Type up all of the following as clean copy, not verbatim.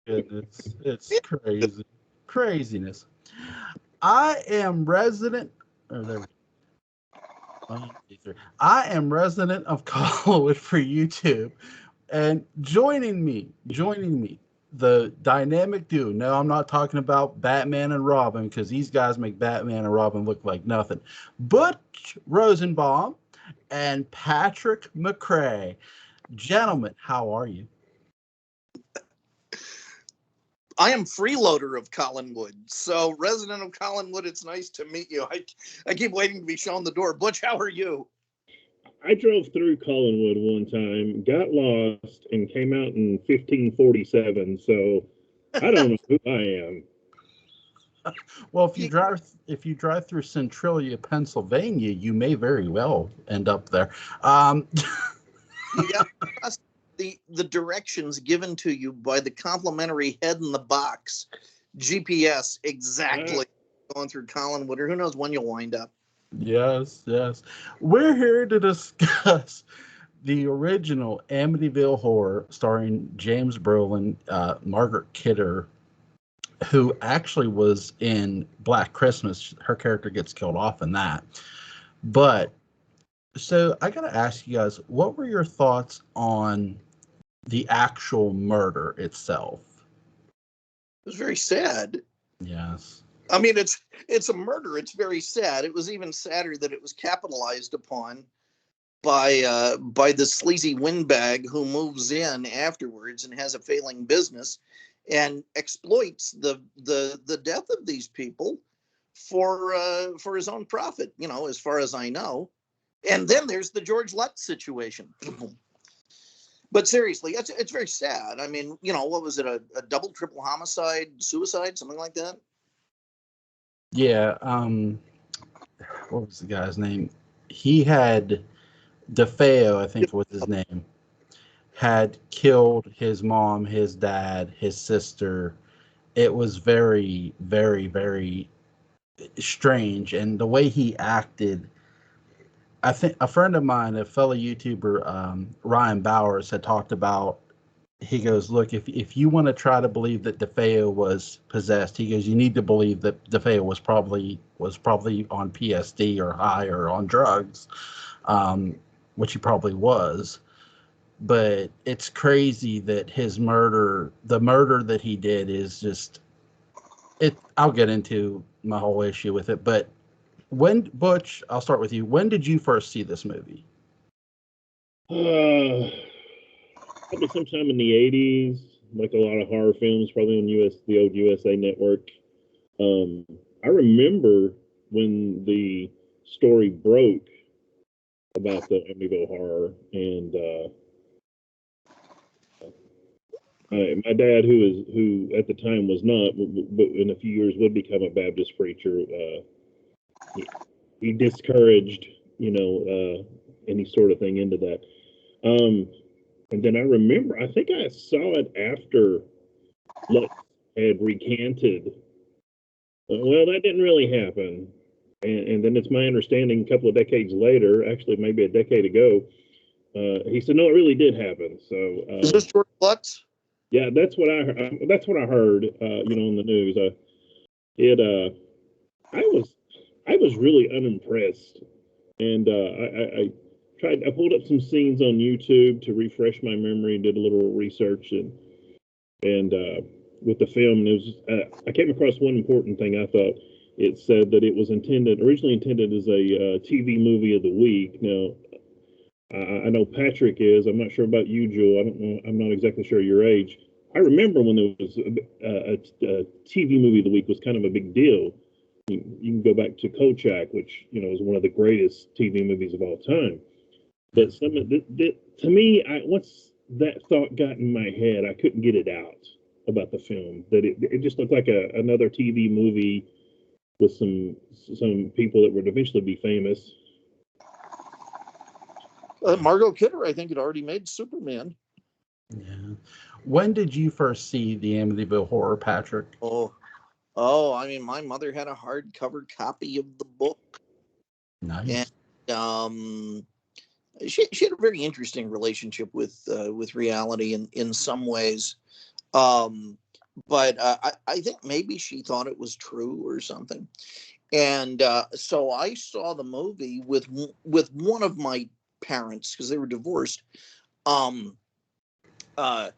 goodness. It's crazy. Craziness. I am resident. Oh, there we go. 1, 2, 3. I am resident of Collinwood for YouTube. And joining me, the dynamic duo. No, I'm not talking about Batman and Robin because these guys make Batman and Robin look like nothing. Butch Rosenbalm and Patrick McCray. Gentlemen, how are you? I am freeloader of Collinwood. So, resident of Collinwood, it's nice to meet you. I keep waiting to be shown the door. Butch, how are you? I drove through Collinwood one time, got lost, and came out in 1547. So I don't know who I am. Well, if you drive through Centralia, Pennsylvania, you may very well end up there. Yeah, the directions given to you by the complimentary head in the box GPS exactly going through Collinwood, or who knows when you'll wind up. Yes. We're here to discuss the original Amityville Horror starring James Brolin, Margaret Kidder, who actually was in Black Christmas. Her character gets killed off in that. But, so I got to ask you guys, what were your thoughts on the actual murder itself? It was very sad. Yes. I mean, it's a murder. It's very sad. It was even sadder that it was capitalized upon by the sleazy windbag who moves in afterwards and has a failing business and exploits the death of these people for his own profit, as far as I know. And then there's the George Lutz situation. But seriously, it's very sad. I mean, what was it, a double, triple homicide, suicide, something like that? Yeah. What was the guy's name? He had DeFeo, I think was his name, had killed his mom, his dad, his sister. It was very, very, very strange. And the way he acted, I think a friend of mine, a fellow YouTuber, Ryan Bowers, had talked about, he goes, look, if you want to try to believe that DeFeo was possessed, he goes, you need to believe that DeFeo was probably on PSD or high or on drugs, which he probably was. But it's crazy that the murder that he did is just, I'll get into my whole issue with it. But Butch, I'll start with you. When did you first see this movie? Probably sometime in the 80s, like a lot of horror films, probably on the old USA Network. I remember when the story broke about the Amityville Horror, and my dad, who at the time was not, but in a few years would become a Baptist preacher, he discouraged, any sort of thing into that. And then I remember, I think I saw it after Lutz had recanted. Well, that didn't really happen. And then it's my understanding a couple of decades later, actually maybe a decade ago, he said, no, it really did happen. So is this George Lutz? Yeah, that's what I heard, on the news. I was really unimpressed. And I pulled up some scenes on YouTube to refresh my memory and did a little research and with the film. I came across one important thing. I thought it said that it was originally intended as a TV movie of the week. Now, I know Patrick is. I'm not sure about you, Jewel. I don't know. I'm not exactly sure your age. I remember when there was a TV movie of the week was kind of a big deal. You can go back to Kolchak, which is one of the greatest TV movies of all time. But to me, once that thought got in my head, I couldn't get it out about the film. That it just looked like another TV movie with some people that would eventually be famous. Margot Kidder, I think, had already made Superman. Yeah. When did you first see the Amityville Horror, Patrick? Oh, I mean, my mother had a hardcover copy of the book. Nice. And she had a very interesting relationship with reality in some ways. but I think maybe she thought it was true or something. And so I saw the movie with one of my parents because they were divorced. Um, uh,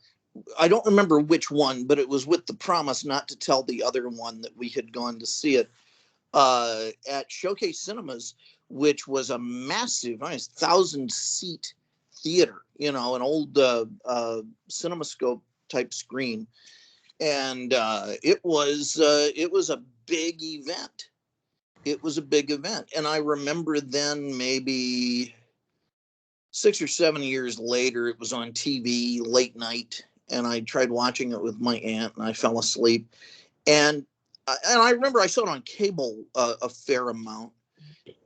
I don't remember which one, but it was with the promise not to tell the other one that we had gone to see it at Showcase Cinemas, which was a massive, 1,000-seat theater, an old CinemaScope type screen. And it was a big event. It was a big event. And I remember then maybe 6 or 7 years later, it was on TV late night, and I tried watching it with my aunt, and I fell asleep. And I remember I saw it on cable a fair amount.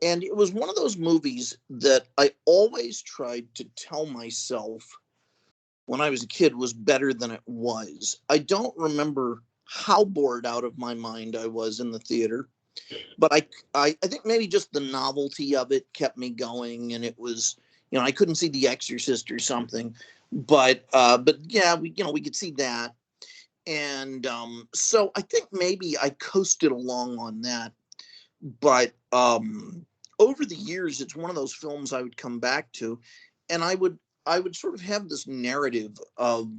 And it was one of those movies that I always tried to tell myself when I was a kid was better than it was. I don't remember how bored out of my mind I was in the theater, but I think maybe just the novelty of it kept me going, and it was, I couldn't see The Exorcist or something, but yeah, we could see that. And so I think maybe I coasted along on that. But over the years, it's one of those films I would come back to, and I would sort of have this narrative of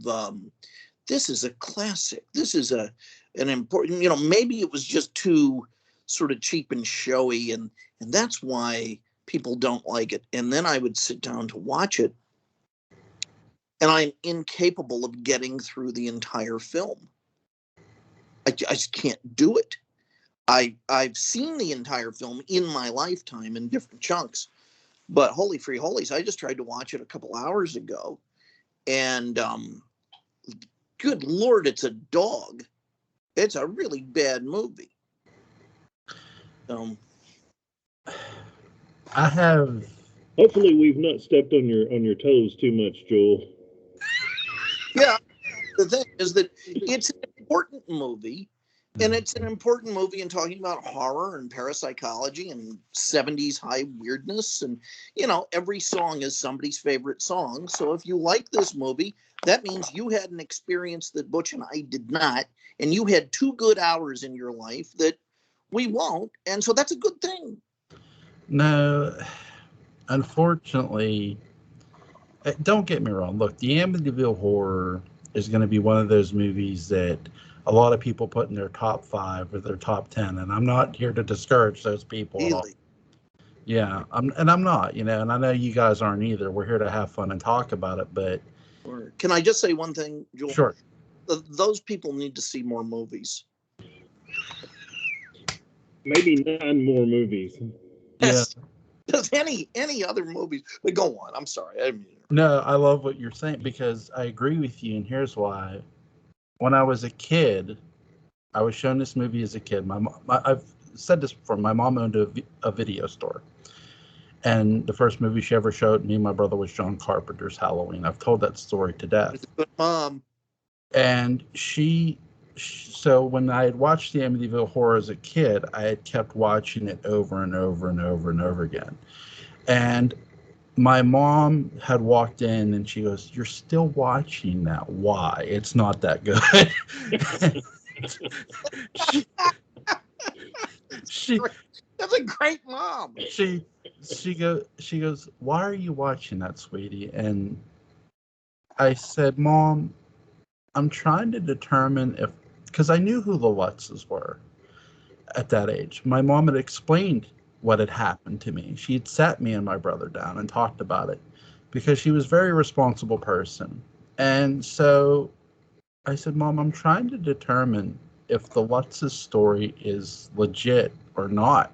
this is a classic. This is an important, maybe it was just too sort of cheap and showy, and that's why people don't like it. And then I would sit down to watch it, and I'm incapable of getting through the entire film. I just can't do it. I've seen the entire film in my lifetime in different chunks, but holy free holies, I just tried to watch it a couple hours ago, and good Lord, it's a dog. It's a really bad movie. I have. Hopefully, we've not stepped on your toes too much, Joel. Yeah, the thing is that it's an important movie, and it's an important movie in talking about horror and parapsychology and 70s high weirdness. And, every song is somebody's favorite song. So if you like this movie, that means you had an experience that Butch and I did not. And you had 2 good hours in your life that we won't. And so that's a good thing. No, unfortunately, don't get me wrong. Look, the Amityville Horror is going to be one of those movies that a lot of people put in their top 5 or their top 10, and I'm not here to discourage those people at all. Yeah, I'm not, and I know you guys aren't either. We're here to have fun and talk about it, but can I just say one thing, Joel? Sure. Those people need to see more movies. Maybe 9 more movies. Yes. Yeah. Does any other movies? But go on. I'm sorry. I mean. No, I love what you're saying because I agree with you, and here's why. When I was a kid, I was shown this movie as a kid. I've said this before. My mom owned a video store, and the first movie she ever showed me and my brother was John Carpenter's Halloween. I've told that story to death. Good mom. And so when I had watched the Amityville Horror as a kid, I had kept watching it over and over and over and over again. And my mom had walked in and she goes, "You're still watching that? Why? It's not that good." she That's a great mom. She goes, "Why are you watching that, sweetie?" And I said, "Mom, I'm trying to determine because I knew who the Lutzes were at that age. My mom had explained what had happened to me. She had sat me and my brother down and talked about it because she was a very responsible person. And so I said, "Mom, I'm trying to determine if the Lutz's story is legit or not."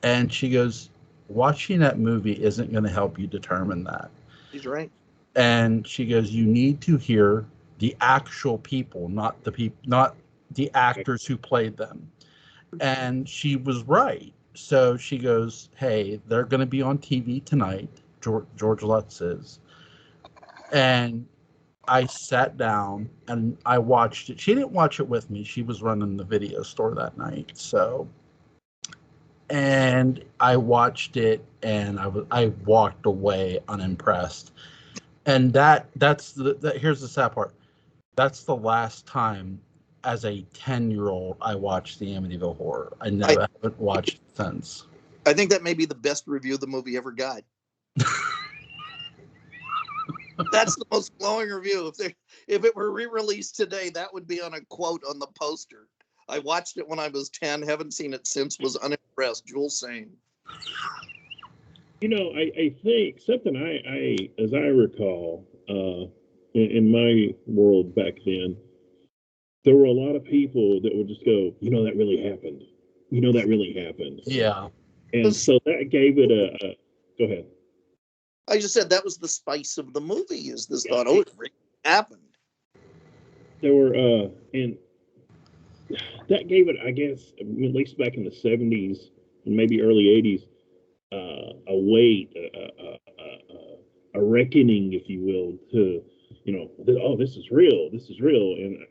And she goes, "Watching that movie isn't going to help you determine that." She's right. And she goes, "You need to hear the actual people, not the actors who played them." And she was right. So she goes, "Hey, they're going to be on TV tonight, George Lutz is." And I sat down and I watched it. She didn't watch it with me. She was running the video store that night. So, and I watched it and I walked away unimpressed. And here's the sad part. That's the last time as a 10-year-old, I watched the Amityville Horror. I haven't watched it since. I think that may be the best review the movie ever got. That's the most glowing review. If it were re-released today, that would be on a quote on the poster. I watched it when I was 10, haven't seen it since, was unimpressed. Jules saying. You know, I think something I as I recall, in my world back then, there were a lot of people that would just go, you know, that really happened. You know, that really happened. Yeah. And so that gave it a go ahead. I just said that was the spice of the movie, is this Yeah, thought, oh, it really happened. There were, and that gave it, I guess, at least back in the 70s and maybe early 80s, a weight, a reckoning, if you will, to, you know, oh, this is real. And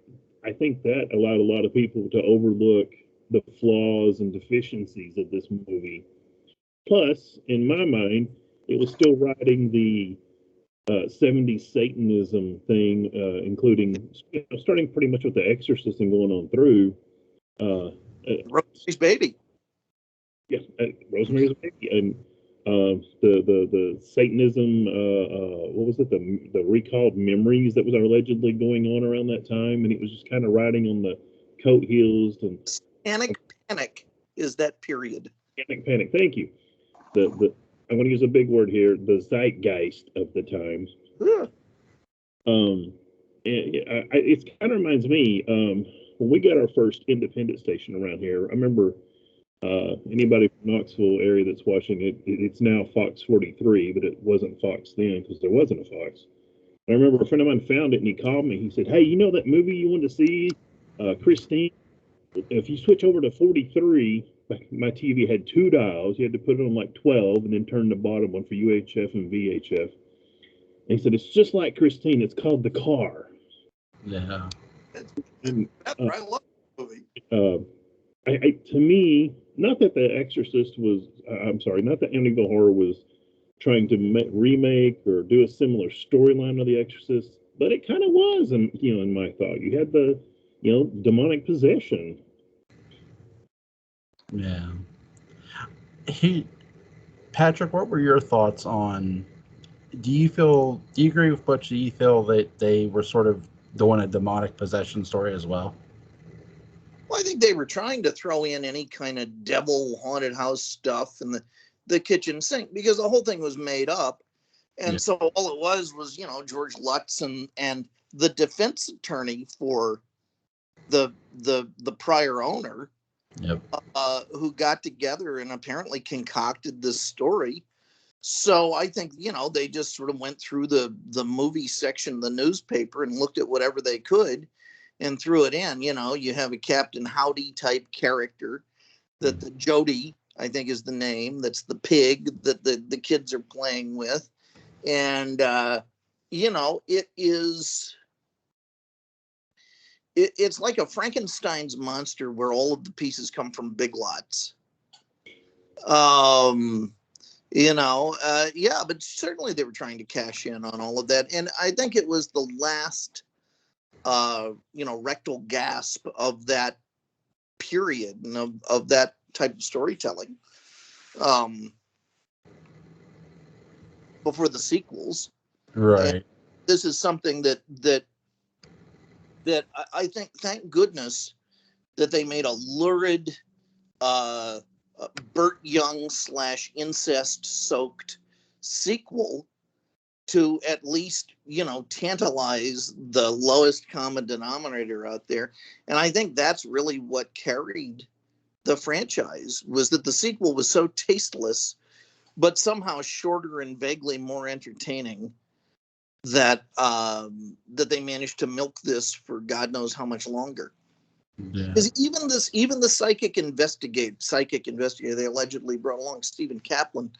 I think that allowed a lot of people to overlook the flaws and deficiencies of this movie. Plus, in my mind, it was still riding the 70s Satanism thing, including, you know, starting pretty much with the Exorcist and going on through. Rosemary's Baby. Yeah, Rosemary's Baby, and the Satanism. What was it? The recalled memories that was allegedly going on around that time, and it was just kind of riding on the coat heels and Panic is that period. Panic. Thank you. I'm going to use a big word here. The zeitgeist of the time. Yeah. It kind of reminds me when we got our first independent station around here. I remember anybody from Knoxville area that's watching it. It's now Fox 43, but it wasn't Fox then because there wasn't a Fox. I remember a friend of mine found it and he called me. He said, "Hey, you know that movie you wanted to see, Christine? If you switch over to 43." My TV had 2 dials. You had to put it on like 12 and then turn the bottom one for UHF and VHF. And he said, "It's just like Christine. It's called The Car." Yeah. And, I love the movie. to me, not that The Exorcist was, I'm sorry, not that Amityville Horror was trying to remake or do a similar storyline of The Exorcist, but it kind of was, and you know, in my thought, you had the, you know, demonic possession. Yeah. Patrick, what were your thoughts on? Do you agree with Butch? Do you feel that they were sort of doing a demonic possession story as well? Well, I think they were trying to throw in any kind of devil haunted house stuff in the kitchen sink because the whole thing was made up. And so all it was, you know, George Lutz and the defense attorney for the prior owner, Yep. who got together and apparently concocted this story. So I think, you know, they just sort of went through the movie section of the newspaper and looked at whatever they could and threw it in. You know, you have a Captain Howdy type character that the Jody, I think is the name. That's the pig that the kids are playing with. And, you know, it's like a Frankenstein's monster where all of the pieces come from Big Lots. You know, yeah, but certainly they were trying to cash in on all of that. And I think it was the last, you know, rectal gasp of that period and of that type of storytelling, before the sequels. Right. And this is something that I think, thank goodness that they made a lurid, Burt Young / incest soaked sequel to at least, you know, tantalize the lowest common denominator out there. And I think that's really what carried the franchise, was that the sequel was so tasteless, but somehow shorter and vaguely more entertaining, that that they managed to milk this for God knows how much longer. Because even the psychic investigator they allegedly brought along, Stephen Kaplan,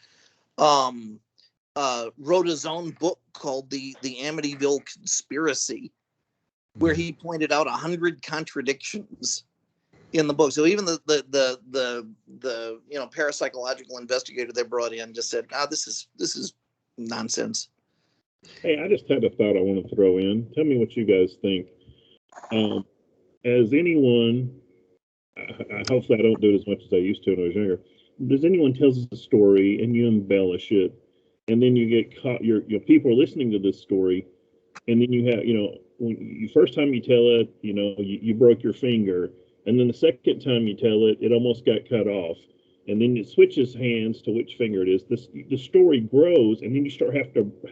wrote his own book called the Amityville Conspiracy, where he pointed out 100 contradictions in the book. So even the you know, parapsychological investigator they brought in just said, this is nonsense. Hey, I just had a thought I want to throw in. Tell me what you guys think. as anyone, hopefully I don't do it as much as I used to when I was younger. Does anyone tells us a story and you embellish it, and then you get caught? Your people are listening to this story, and then you have, when you first time you tell it, you broke your finger, and then the second time you tell it, it almost got cut off, and then it switches hands to which finger it is. The story grows, and then you start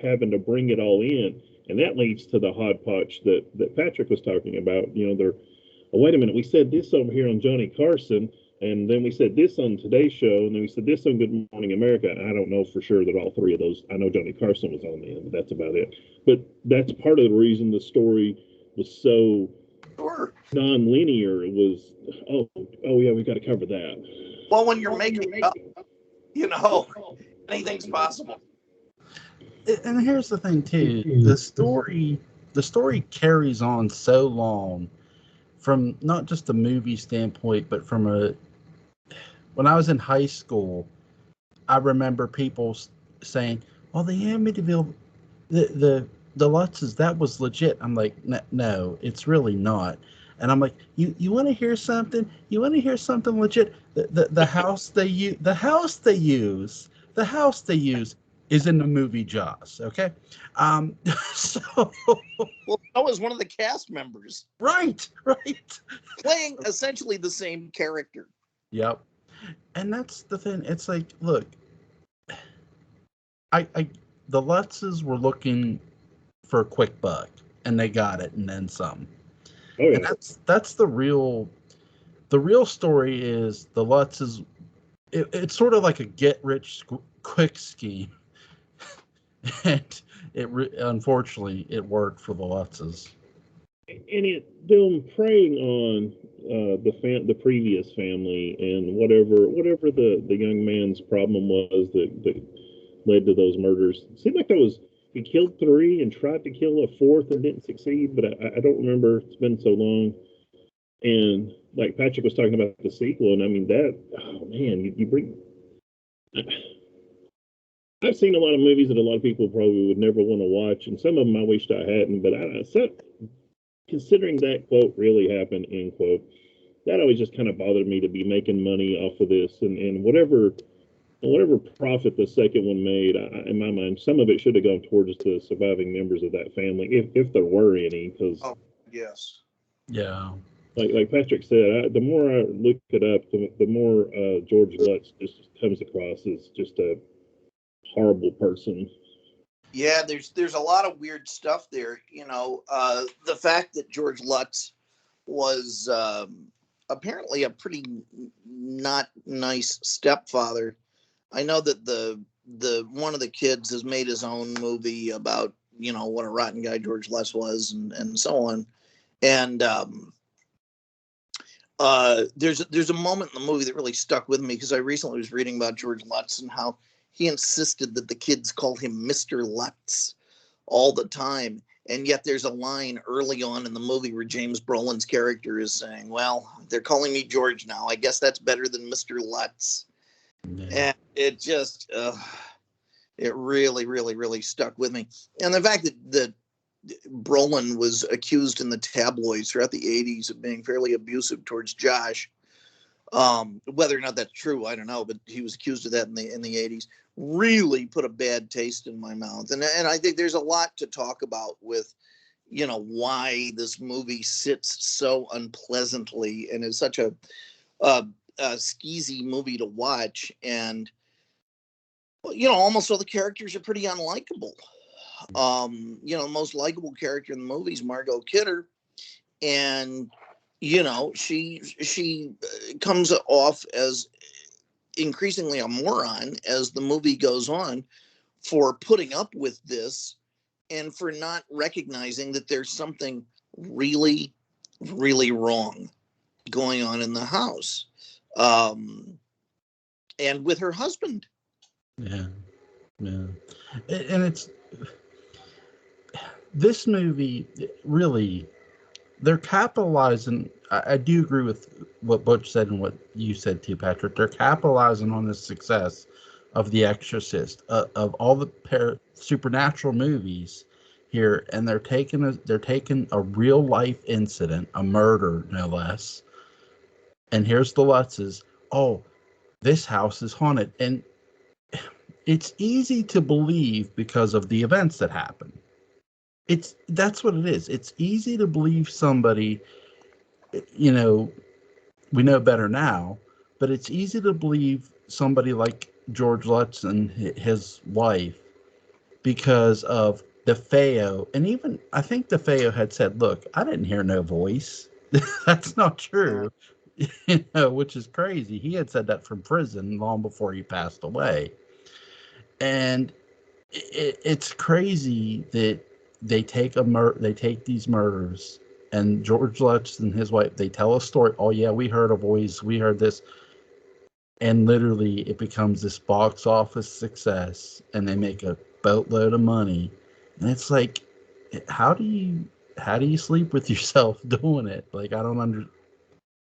having to bring it all in, and that leads to the hodgepodge that Patrick was talking about. They're, oh, wait a minute, we said this over here on Johnny Carson, and then we said this on Today's Show, and then we said this on Good Morning America. I don't know for sure that all three of those, I know Johnny Carson was on the end, but that's about it. But that's part of the reason the story was so non-linear. It was, oh yeah, we got to cover that. Well, when you're making up, anything's possible. And here's the thing too, the story carries on so long, from not just a movie standpoint, but from when I was in high school, I remember people saying, "Well, the Amittyville, the Lutzes, that was legit." I'm like, "No, it's really not." And I'm like, "You want to hear something? You want to hear something legit? The house they use, is in the movie Jaws." Okay, so well, that was one of the cast members, right, playing essentially the same character. Yep. And that's the thing. It's like, look, the Lutzes were looking for a quick buck, and they got it, and then some. Oh, yeah. And that's the real story is the Lutzes. It's sort of like a get rich quick scheme, and unfortunately it worked for the Lutzes. And them preying on the previous family and whatever the young man's problem was that led to those murders. It seemed like he killed 3 and tried to kill a 4th and didn't succeed, but I don't remember. It's been so long. And like Patrick was talking about the sequel, and I mean you bring. I've seen a lot of movies that a lot of people probably would never want to watch, and some of them I wished I hadn't. But considering that quote really happened, end quote, that always just kind of bothered me to be making money off of this, and whatever profit the second one made, in my mind, some of it should have gone towards the surviving members of that family, if there were any. Because yes, yeah, like Patrick said, the more I look it up, the more George Lutz just comes across as just a horrible person. Yeah, there's a lot of weird stuff there. The fact that George Lutz was apparently a pretty not nice stepfather. I know that the one of the kids has made his own movie about what a rotten guy George Lutz was and so on. And there's a moment in the movie that really stuck with me because I recently was reading about George Lutz and how he insisted that the kids call him Mr. Lutz all the time. And yet there's a line early on in the movie where James Brolin's character is saying, "Well, they're calling me George now. I guess that's better than Mr. Lutz." Yeah. And it just, it really, really, really stuck with me. And the fact that Brolin was accused in the tabloids throughout the 80s of being fairly abusive towards Josh. Whether or not that's true, I don't know, but he was accused of that in the 80s. Really put a bad taste in my mouth. And I think there's a lot to talk about with, why this movie sits so unpleasantly and is such a skeezy movie to watch. And, almost all the characters are pretty unlikable. The most likable character in the movie is Margot Kidder. And, she comes off as increasingly a moron as the movie goes on for putting up with this and for not recognizing that there's something really, really wrong going on in the house. And with her husband. Yeah. And it's this movie really, they're capitalizing. I do agree with what Butch said and what you said too, Patrick. They're capitalizing on the success of The Exorcist, of all the supernatural movies. here, and they're taking a real life incident, a murder no less, and here's the Lutzes. Oh, this house is haunted, and it's easy to believe because of the events that happen. That's what it is. It's easy to believe somebody, you know, we know better now, but it's easy to believe somebody like George Lutz and his wife because of DeFeo. And even, I think DeFeo had said, look, I didn't hear no voice. That's not true. Which is crazy. He had said that from prison long before he passed away. And it's crazy that they take these murders, and George Lutz and his wife, they tell a story. Oh yeah, we heard a voice, we heard this, and literally it becomes this box office success, and they make a boatload of money. And it's like, how do you sleep with yourself doing it? Like, I don't understand.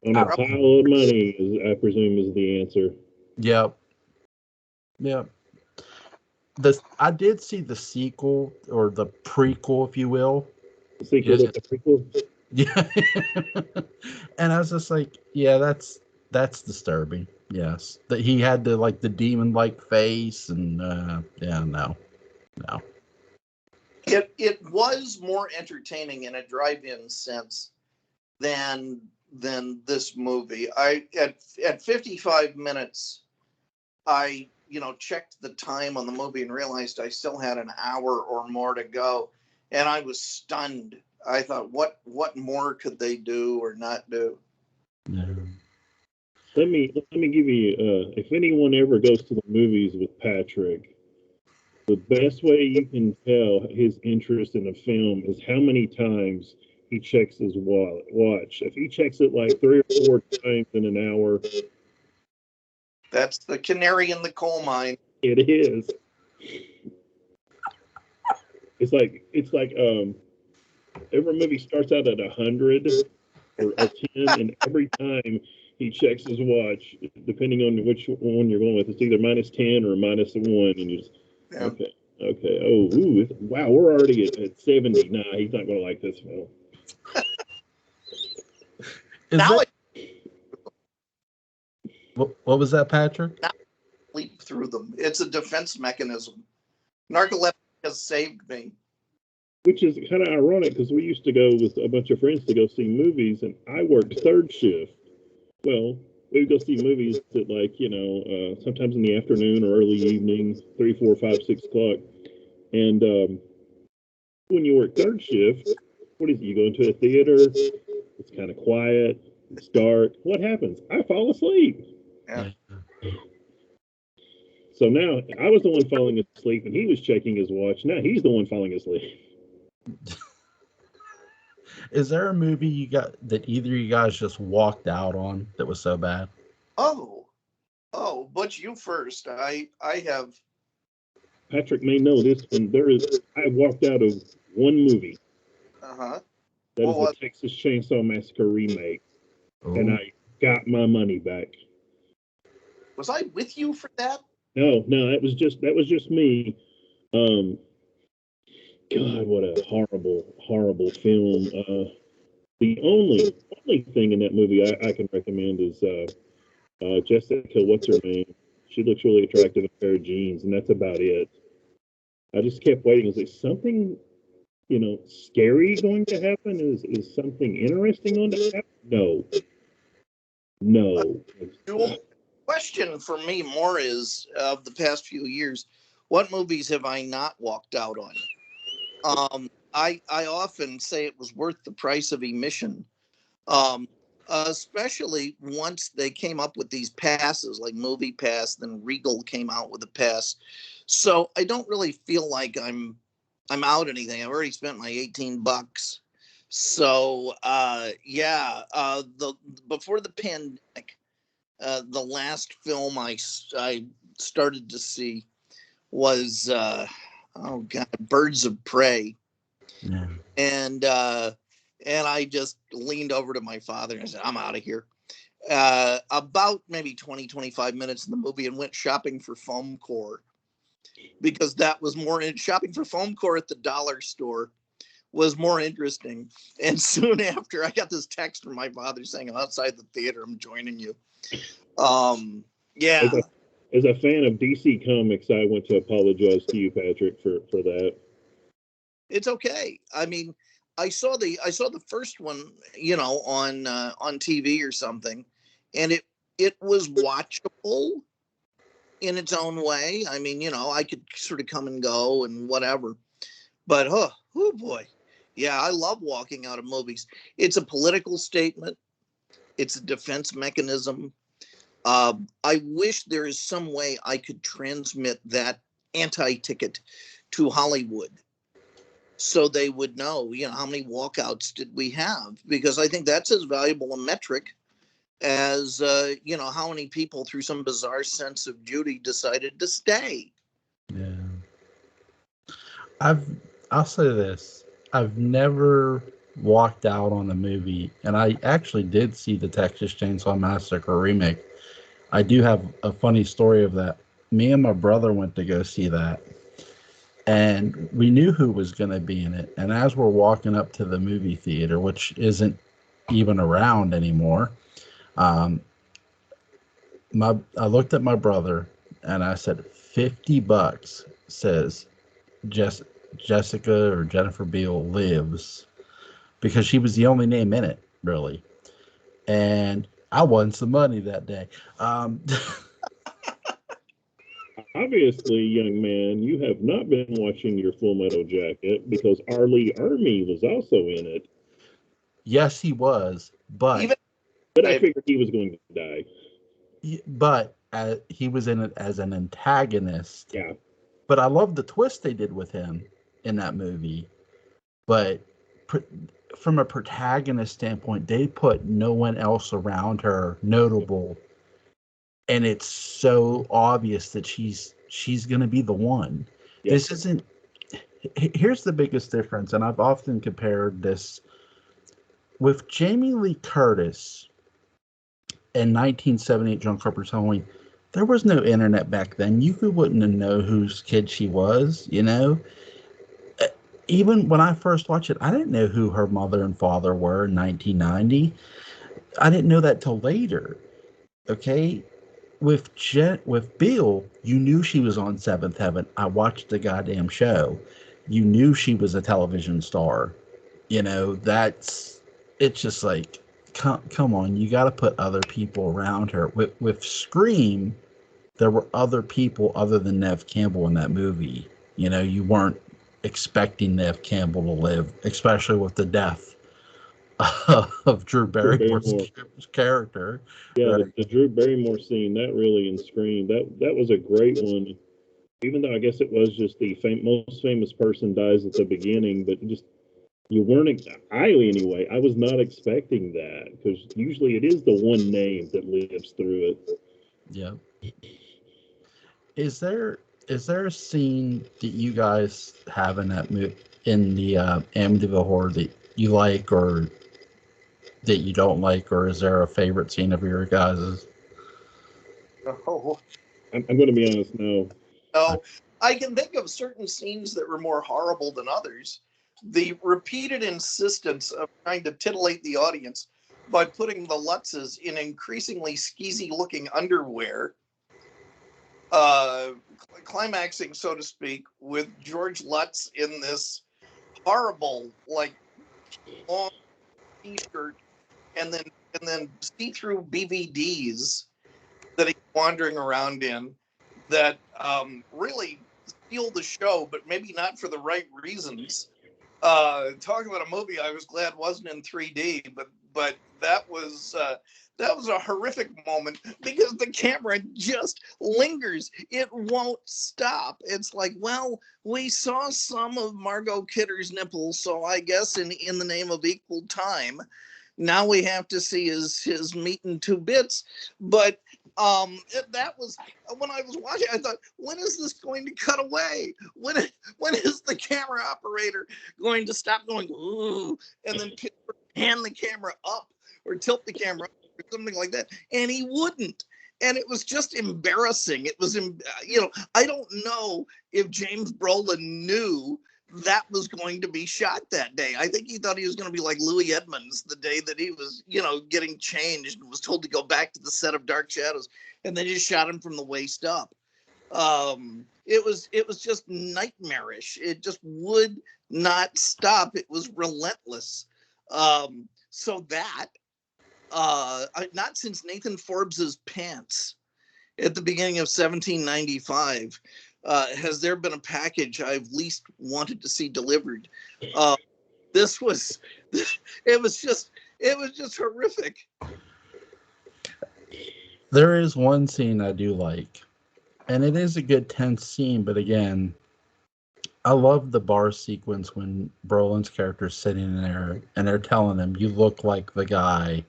On a pile of money, I presume, is the answer. Yep. I did see the sequel, or the prequel, if you will. The sequel to the prequel? Yeah. And I was just like, yeah, that's disturbing. Yes. That he had the demon-like face, and no. It was more entertaining in a drive-in sense than this movie. At 55 minutes, I checked the time on the movie and realized I still had an hour or more to go, and I was stunned. I thought, what more could they do or not do? Yeah. Let me give you, if anyone ever goes to the movies with Patrick, the best way you can tell his interest in a film is how many times he checks his watch. If he checks it like 3 or 4 times in an hour, that's the canary in the coal mine. It is. It's like every movie starts out at 100 or 10, and every time he checks his watch, depending on which one you're going with, it's either -10 or -1, and you just okay. Oh, wow, we're already at 70. Nah, he's not going to like this film. What was that, Patrick? Leap through them. It's a defense mechanism. Narcolepsy has saved me. Which is kind of ironic, because we used to go with a bunch of friends to go see movies, and I worked third shift. Well, we'd go see movies at sometimes in the afternoon or early evening, 3, 4, 5, 6 o'clock. And when you work third shift, what is it? You go into a theater, it's kind of quiet, it's dark. What happens? I fall asleep. Yeah. So now I was the one falling asleep, and he was checking his watch. Now he's the one falling asleep. Is there a movie you got that either of you guys just walked out on that was so bad? Oh, Butch, you first. I have. Patrick may know this one. I walked out of one movie. Uh-huh. That is the Texas Chainsaw Massacre remake. Ooh. And I got my money back. Was I with you for that? No, that was just me. God, what a horrible film. The only thing in that movie I can recommend is Jessica, what's her name? She looks really attractive in a pair of jeans, and that's about it. I just kept waiting. Is there something, scary going to happen? Is something interesting going to happen? No. The question for me more is, of the past few years, what movies have I not walked out on? I often say it was worth the price of admission, especially once they came up with these passes like Movie Pass. Then Regal came out with a pass, so I don't really feel like I'm out anything. I've already spent my $18. So before the pandemic, the last film I started to see was Birds of Prey. Yeah. And I just leaned over to my father and I said, I'm out of here. About maybe 25 minutes in the movie, and went shopping for foam core, because that was more in shopping for foam core at the dollar store was more interesting. And soon after, I got this text from my father saying, "I'm outside the theater. I'm joining you." Yeah. As a fan of DC Comics, I want to apologize to you, Patrick, for that. It's okay. I mean, I saw the first one, on TV or something, and it was watchable in its own way. I mean, I could sort of come and go and whatever. But oh boy. Yeah, I love walking out of movies. It's a political statement. It's a defense mechanism. I wish there is some way I could transmit that anti-ticket to Hollywood so they would know, how many walkouts did we have? Because I think that's as valuable a metric as, how many people through some bizarre sense of duty decided to stay. Yeah. I'll say this. I've never walked out on a movie, and I actually did see the Texas Chainsaw Massacre remake. I do have a funny story of that. Me and my brother went to go see that, and we knew who was going to be in it. And as we're walking up to the movie theater, which isn't even around anymore, I looked at my brother and I said, $50 says Jessica or Jennifer Biel lives, because she was the only name in it, really. And I won some money that day. Obviously, young man, you have not been watching your Full Metal Jacket, because Arlie Ermey was also in it. Yes, he was, but I figured he was going to die. But he was in it as an antagonist. Yeah. But I love the twist they did with him in that movie. But from a protagonist standpoint, they put no one else around her notable, and it's so obvious that she's going to be the one. Yep. This isn't. Here's the biggest difference, and I've often compared this with Jamie Lee Curtis in 1978, John Carpenter's Halloween. There was no internet back then. You wouldn't know whose kid she was, Even when I first watched it, I didn't know who her mother and father were in 1990. I didn't know that till later. Okay? With Bill, you knew she was on Seventh Heaven. I watched the goddamn show. You knew she was a television star. It's just like, come on, you got to put other people around her. With Scream, there were other people other than Neve Campbell in that movie. You weren't expecting Neve Campbell to live, especially with the death of Drew Barrymore's character. Yeah, right? the Drew Barrymore scene, that really in Scream, that was a great one. Even though I guess it was just the most famous person dies at the beginning, but just you weren't, anyway, I was not expecting that, because usually it is the one name that lives through it. Yeah. Is there a scene that you guys have in that movie, in the Amityville Horror, that you like or that you don't like, or is there a favorite scene of your guys's? Oh. I'm going to be honest, no. No, I can think of certain scenes that were more horrible than others. The repeated insistence of trying to titillate the audience by putting the Lutzes in increasingly skeezy-looking underwear, climaxing, so to speak, with George Lutz in this horrible, long T-shirt, and then see-through BVDs that he's wandering around in that really steal the show, but maybe not for the right reasons. Talking about a movie I was glad wasn't in 3D, but that was a horrific moment, because the camera just lingers. It won't stop. It's like, well, we saw some of Margot Kidder's nipples, so I guess in the name of equal time, now we have to see his meat in 2 bits. But that was, when I was watching, I thought, when is this going to cut away? When is the camera operator going to stop going, ooh, and then hand the camera up or tilt the camera up or something like that? And he wouldn't. And it was just embarrassing. It was, I don't know if James Brolin knew that was going to be shot that day. I think he thought he was going to be like Louis Edmonds the day that he was, getting changed and was told to go back to the set of Dark Shadows, and they just shot him from the waist up. It was just nightmarish. It just would not stop. It was relentless. So that, not since Nathan Forbes's Pants at the beginning of 1795, has there been a package I've least wanted to see delivered. It was just horrific. There is one scene I do like, and it is a good tense scene, but again, I love the bar sequence when Brolin's character's sitting in there and they're telling him, "You look like the guy."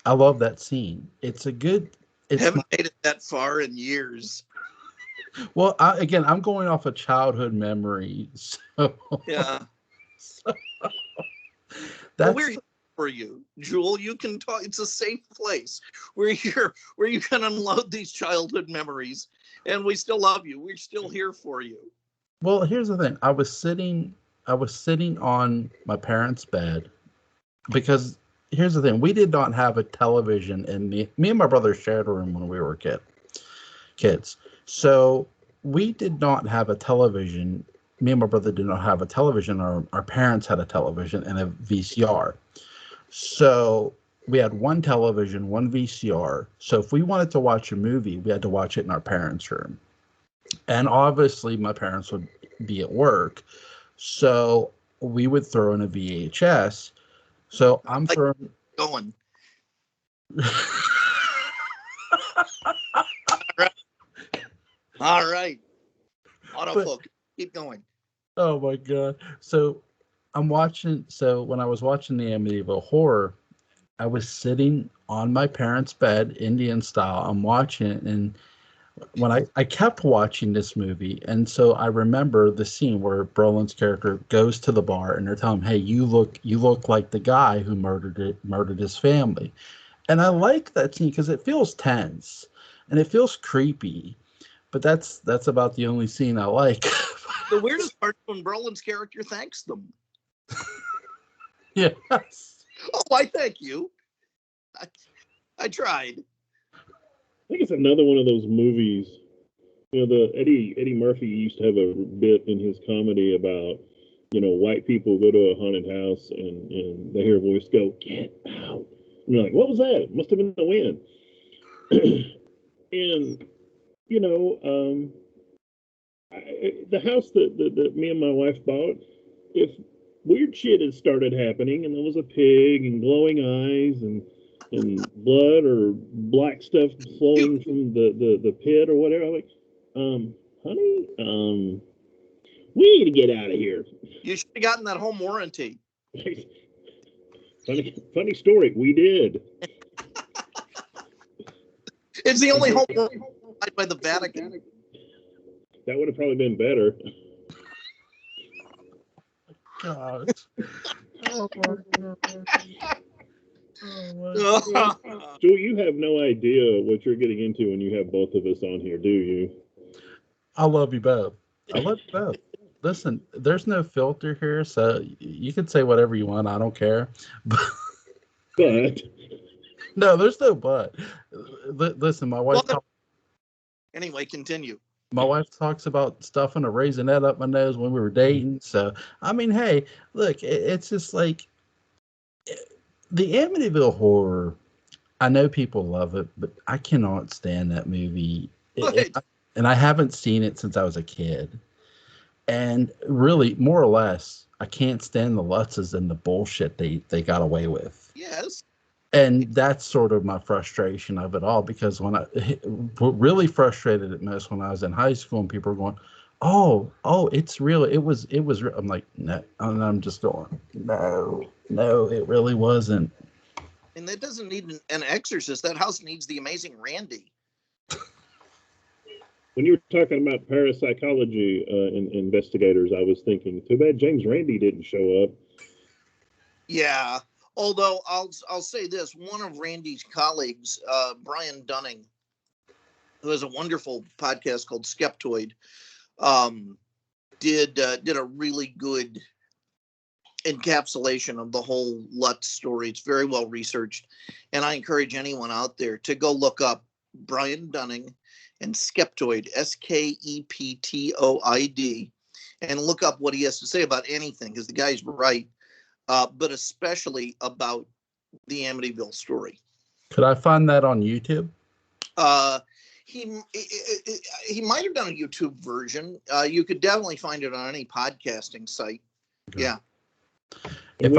I love that scene. It's a good. Haven't made it that far in years. Well, I'm going off a childhood memory, so yeah. That's we're here for you, Jewel. You can talk. It's a safe place. We're here where you can unload these childhood memories, and we still love you. We're still here for you. Well, here's the thing. I was sitting on my parents' bed because here's the thing. We did not have a television in me and my brother shared a room when we were kids. So we did not have a television. Me and my brother did not have a television. Our parents had a television and a VCR. So we had one television, one VCR. So if we wanted to watch a movie, we had to watch it in our parents' room. And obviously my parents would be at work. So we would throw in a VHS. So I'm throwing. Going. All right. Autofocus. Keep going. Oh my God. So I'm watching. So when I was watching the Amityville Horror, I was sitting on my parents' bed, Indian style. I'm watching it, and when I kept watching this movie, and so I remember the scene where Brolin's character goes to the bar and they're telling him, "Hey, you look like the guy who murdered his family," and I like that scene because it feels tense and it feels creepy, but that's about the only scene I like. The weirdest part is when Brolin's character thanks them. Yes. Oh, I thank you. I tried. I think it's another one of those movies. The Eddie Murphy used to have a bit in his comedy about, white people go to a haunted house and they hear a voice go, "Get out." And you're like, "What was that? It must have been the wind." And, the house that me and my wife bought, if weird shit had started happening and there was a pig and glowing eyes and blood or black stuff flowing from the pit or whatever, I'm like, honey, we need to get out of here. You should have gotten that home warranty. Funny story. We did. It's the only home warranty by the Vatican. That would have probably been better. God. Oh my God. Oh, Joe, you have no idea what you're getting into when you have both of us on here, do you? I love you both. Listen, there's no filter here, so you can say whatever you want. I don't care. But no, there's no but. Listen, my wife. Anyway, continue. My wife talks about stuffing a raisinette up my nose when we were dating. So I mean, hey, look, it's just like. The Amityville Horror, I know people love it, but I cannot stand that movie. And I haven't seen it since I was a kid. And really, more or less, I can't stand the Lutzes and the bullshit they got away with. Yes. And that's sort of my frustration of it all, because what really frustrated it most when I was in high school and people were going, oh, it's real. It was real. I'm like, no, and I'm just going, no, it really wasn't. And that doesn't need an exorcist. That house needs the amazing Randy. When you were talking about parapsychology investigators, I was thinking, too bad James Randi didn't show up. Yeah. Although I'll say this, one of Randy's colleagues, Brian Dunning, who has a wonderful podcast called Skeptoid, did a really good encapsulation of the whole Lutz story. It's very well researched, and I encourage anyone out there to go look up Brian Dunning and Skeptoid, Skeptoid, and look up what he has to say about anything, because the guy's right, but especially about the Amityville story. Could I find that on YouTube? He might have done a YouTube version. You could definitely find it on any podcasting site. Okay. Yeah. When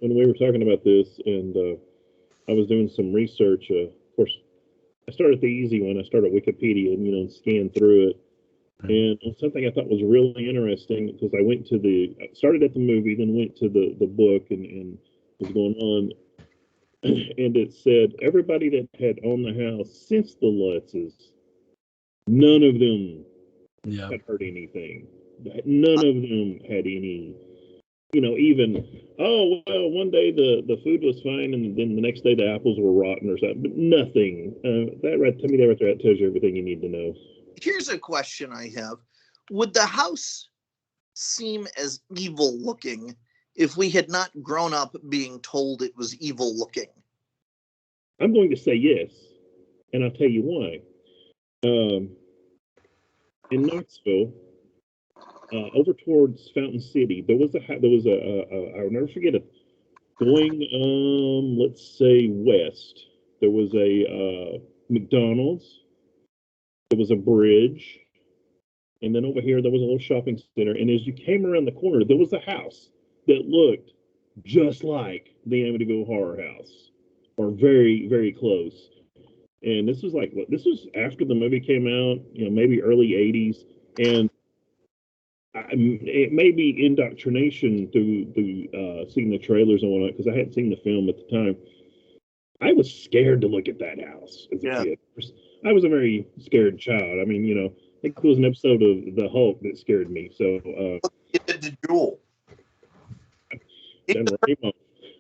we were talking about this, and I was doing some research, of course, I started the easy one. I started Wikipedia and scanned through it. And something I thought was really interesting, because I started at the movie, then went to the book and was going on. And it said everybody that had owned the house since the Lutzes, none of them had heard anything. None of them had any, even, oh, well, one day the food was fine, and then the next day the apples were rotten or something. But nothing. That right there tells you everything you need to know. Here's a question I have. Would the house seem as evil looking if we had not grown up being told it was evil looking? I'm going to say yes, and I'll tell you why. In Knoxville, over towards Fountain City, there was I'll never forget it. Going, let's say west, there was a McDonald's. There was a bridge, and then over here there was a little shopping center. And as you came around the corner, there was a house that looked just like the Amityville Horror House, or very, very close. And this was this was after the movie came out, maybe early '80s, and it may be indoctrination through seeing the trailers and whatnot, because I hadn't seen the film at the time. I was scared to look at that house as a kid. I was a very scared child. I mean, I think there was an episode of The Hulk that scared me. So, It did the Jewel.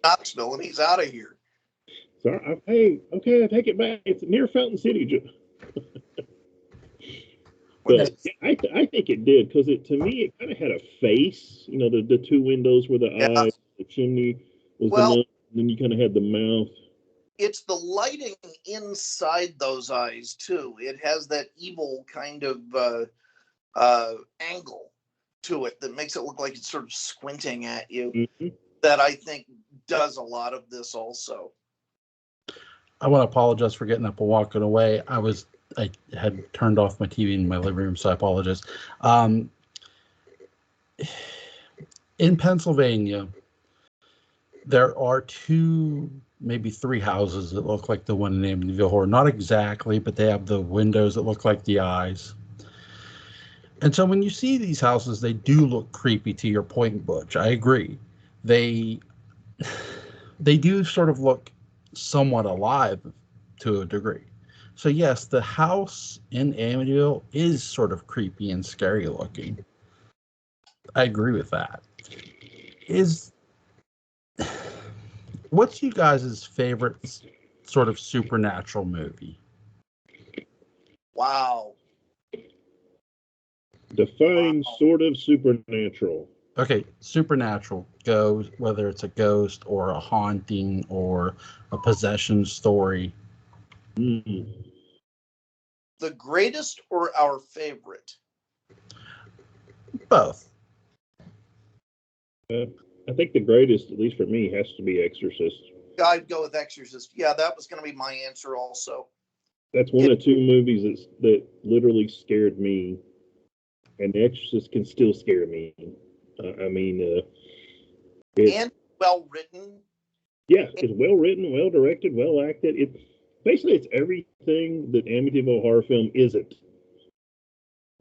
Knoxville, and he's out of here. So, hey, okay, I take it back. It's near Fountain City. But I think it did, because to me it kind of had a face. The two windows were the eyes, the chimney was the nose, and then you kind of had the mouth. It's the lighting inside those eyes too. It has that evil kind of angle to it that makes it look like it's sort of squinting at you. Mm-hmm. That I think does a lot of this also. I want to apologize for getting up and walking away. I had turned off my TV in my living room, so I apologize. In Pennsylvania, there are 2, maybe 3 houses that look like the one in Amityville Horror. Not exactly, but they have the windows that look like the eyes. And so when you see these houses, they do look creepy, to your point, Butch. I agree. They do sort of look somewhat alive to a degree. So yes, the house in Amityville is sort of creepy and scary looking. I agree with that. What's you guys' favorite sort of supernatural movie? Wow. Define sort of supernatural. Okay, supernatural goes, whether it's a ghost or a haunting or a possession story. Mm. The greatest or our favorite? Both. I think the greatest, at least for me, has to be Exorcist. I'd go with Exorcist. Yeah, that was going to be my answer also. That's one of 2 movies that literally scared me, and The Exorcist can still scare me. And well written. Yeah, it's well written, well directed, well acted. It's everything that Amityville Horror film isn't.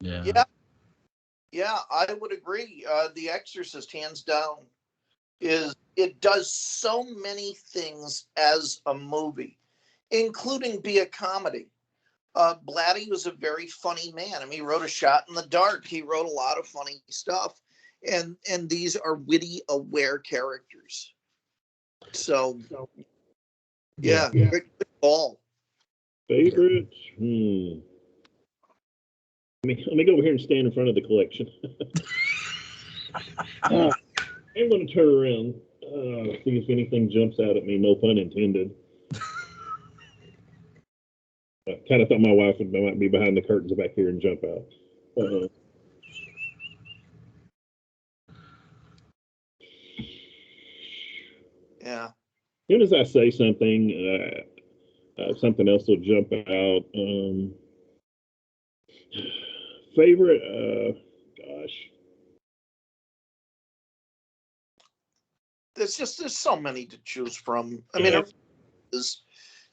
Yeah. Yeah, I would agree. The Exorcist, hands down, it does so many things as a movie, including be a comedy. Blatty was a very funny man. I mean, he wrote A Shot in the Dark. He wrote a lot of funny stuff, and these are witty, aware characters. So, yeah. Good call. Favorite? Let me go over here and stand in front of the collection. I'm going to turn around. See if anything jumps out at me. No pun intended. I kind of thought my wife might be behind the curtains back here and jump out. Yeah. As soon as I say something, something else will jump out. Favorite? Gosh. There's so many to choose from. I mean, it is,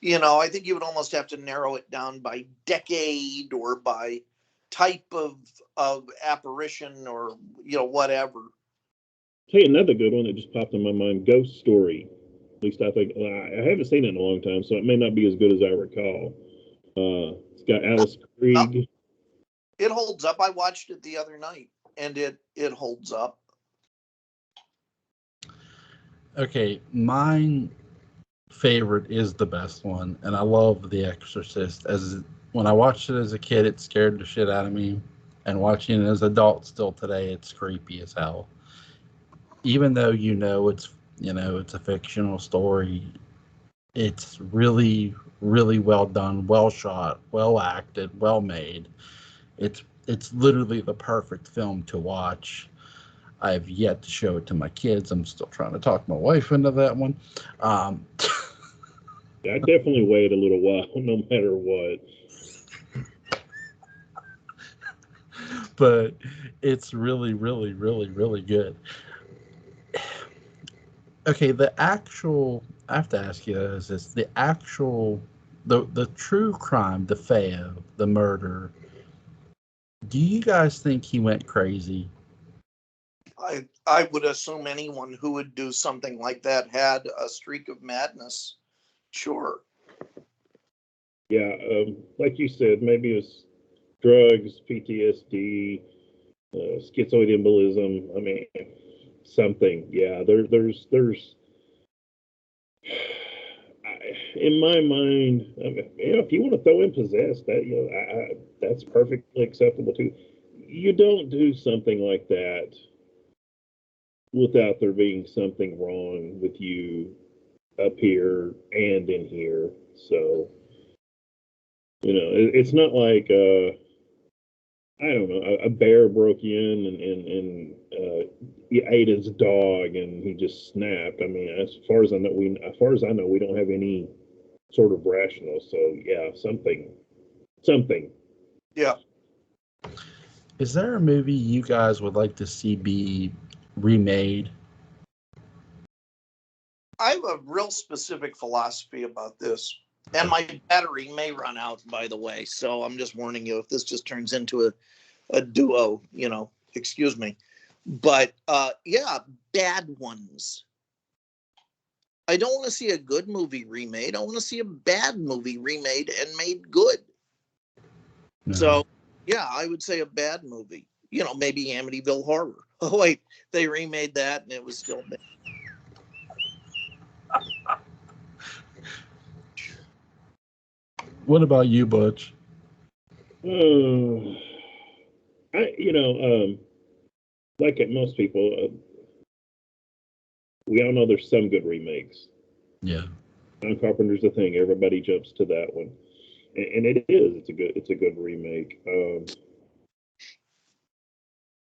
I think you would almost have to narrow it down by decade or by type of apparition or, whatever. Hey, another good one that just popped in my mind, Ghost Story. At least I think, I haven't seen it in a long time, so it may not be as good as I recall. It's got Alice Krieg. It holds up. I watched it the other night, and it holds up. Okay, mine favorite is the best one, and I love The Exorcist. When I watched it as a kid, it scared the shit out of me, and watching it as an adult still today, it's creepy as hell. Even though it's a fictional story, it's really, really well done, well shot, well acted, well made. It's literally the perfect film to watch. I have yet to show it to my kids. I'm still trying to talk my wife into that one. I definitely wait a little while, no matter what. But it's really, really, really, really good. Okay, I have to ask you this: the true crime, DeFeo, the murder. Do you guys think he went crazy? I would assume anyone who would do something like that had a streak of madness. Sure. Yeah, like you said, maybe it was drugs, PTSD, schizoid embolism. I mean, something. Yeah, there's. In my mind, if you want to throw in possessed, that's perfectly acceptable too. You don't do something like that without there being something wrong with you up here and in here. So, it's not like I don't know, a bear broke in and he ate his dog and he just snapped. I mean, as far as I know, we don't have any sort of rational. So yeah, something. Yeah. Is there a movie you guys would like to see be remade? I have a real specific philosophy about this. And my battery may run out, by the way. So I'm just warning you if this just turns into a duo, excuse me. But bad ones. I don't want to see a good movie remade. I want to see a bad movie remade and made good. No. So, yeah, I would say a bad movie. Maybe Amityville Horror. Oh, wait, they remade that and it was still bad. What about you, Butch? Like at most people, we all know there's some good remakes. Yeah. John Carpenter's the thing. Everybody jumps to that one, and it is. It's a good remake.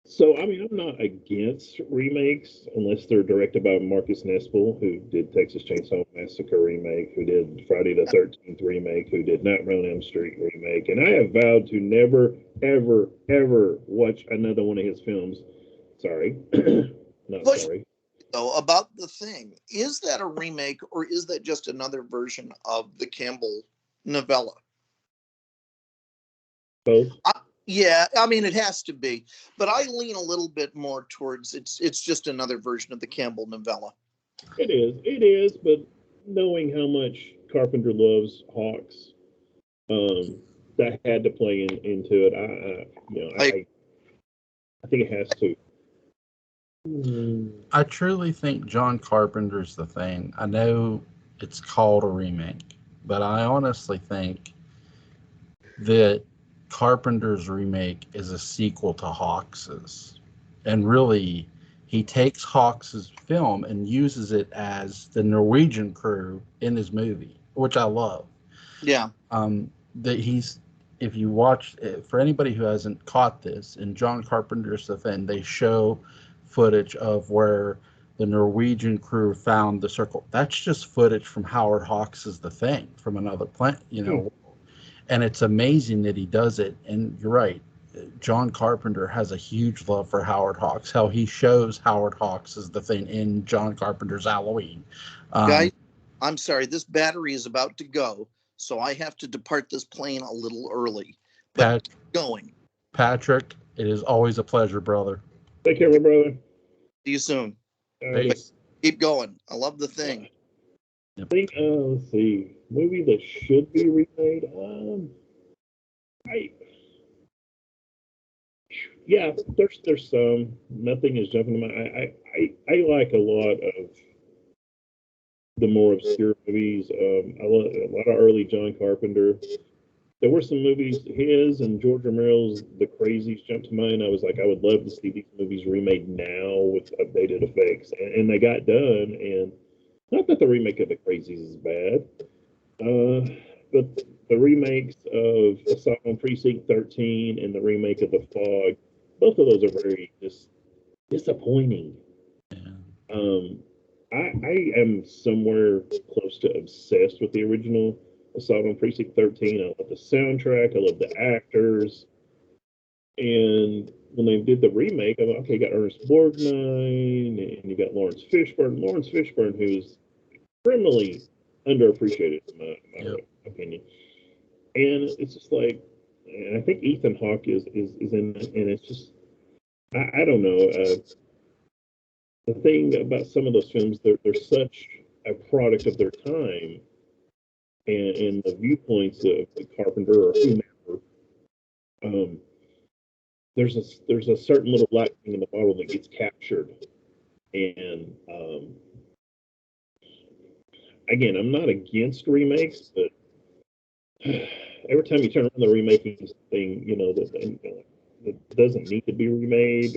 So I mean, I'm not against remakes unless they're directed by Marcus Nispel, who did Texas Chainsaw Massacre remake, who did Friday the 13th remake, who did Nightmare on Elm Street remake, and I have vowed to never, ever, ever watch another one of his films. Sorry, sorry. So about The Thing, is that a remake or is that just another version of the Campbell novella? Both. Yeah, I mean, it has to be, but I lean a little bit more towards it's just another version of the Campbell novella. It is, but knowing how much Carpenter loves Hawks, that had to play into it. I think it has to. I truly think John Carpenter's The Thing. I know it's called a remake, but I honestly think that Carpenter's remake is a sequel to Hawks's, and really, he takes Hawks's film and uses it as the Norwegian crew in his movie, which I love. Yeah. That he's, if you watch, for anybody who hasn't caught this, in John Carpenter's The Thing, they show footage of where the Norwegian crew found the circle. That's just footage from Howard Hawks' The Thing from another planet, and it's amazing that he does it. And you're right, John Carpenter has a huge love for Howard Hawks. How he shows Howard Hawks as The Thing in John Carpenter's Halloween. Guys, I'm sorry, this battery is about to go, so I have to depart this plane a little early. But going. Patrick, it is always a pleasure, brother. Take care, my brother. See you soon. Peace. Keep going. I love The Thing. I think, let's see, movie that should be remade. There's some. Nothing is jumping to my. I like a lot of the more obscure movies. I love a lot of early John Carpenter. There were some movies, his and George Romero's The Crazies jumped to mind. I was like, I would love to see these movies remade now with updated effects, and they got done. And not that the remake of The Crazies is bad, but the remakes of Assault on Precinct 13 and the remake of The Fog, both of those are very just disappointing. Yeah. I am somewhere close to obsessed with the original Assault on Precinct 13. I love the soundtrack. I love the actors. And when they did the remake, I'm like, okay, you got Ernest Borgnine and you got Lawrence Fishburne. Lawrence Fishburne, who's criminally underappreciated in my opinion. And it's just like, and I think Ethan Hawke is in it, and it's just, I don't know. The thing about some of those films, they're such a product of their time, and the viewpoints of the Carpenter or whomever. There's a certain little lightning in the bottle that gets captured, and again, I'm not against remakes, but every time you turn around the remaking thing, that doesn't need to be remade,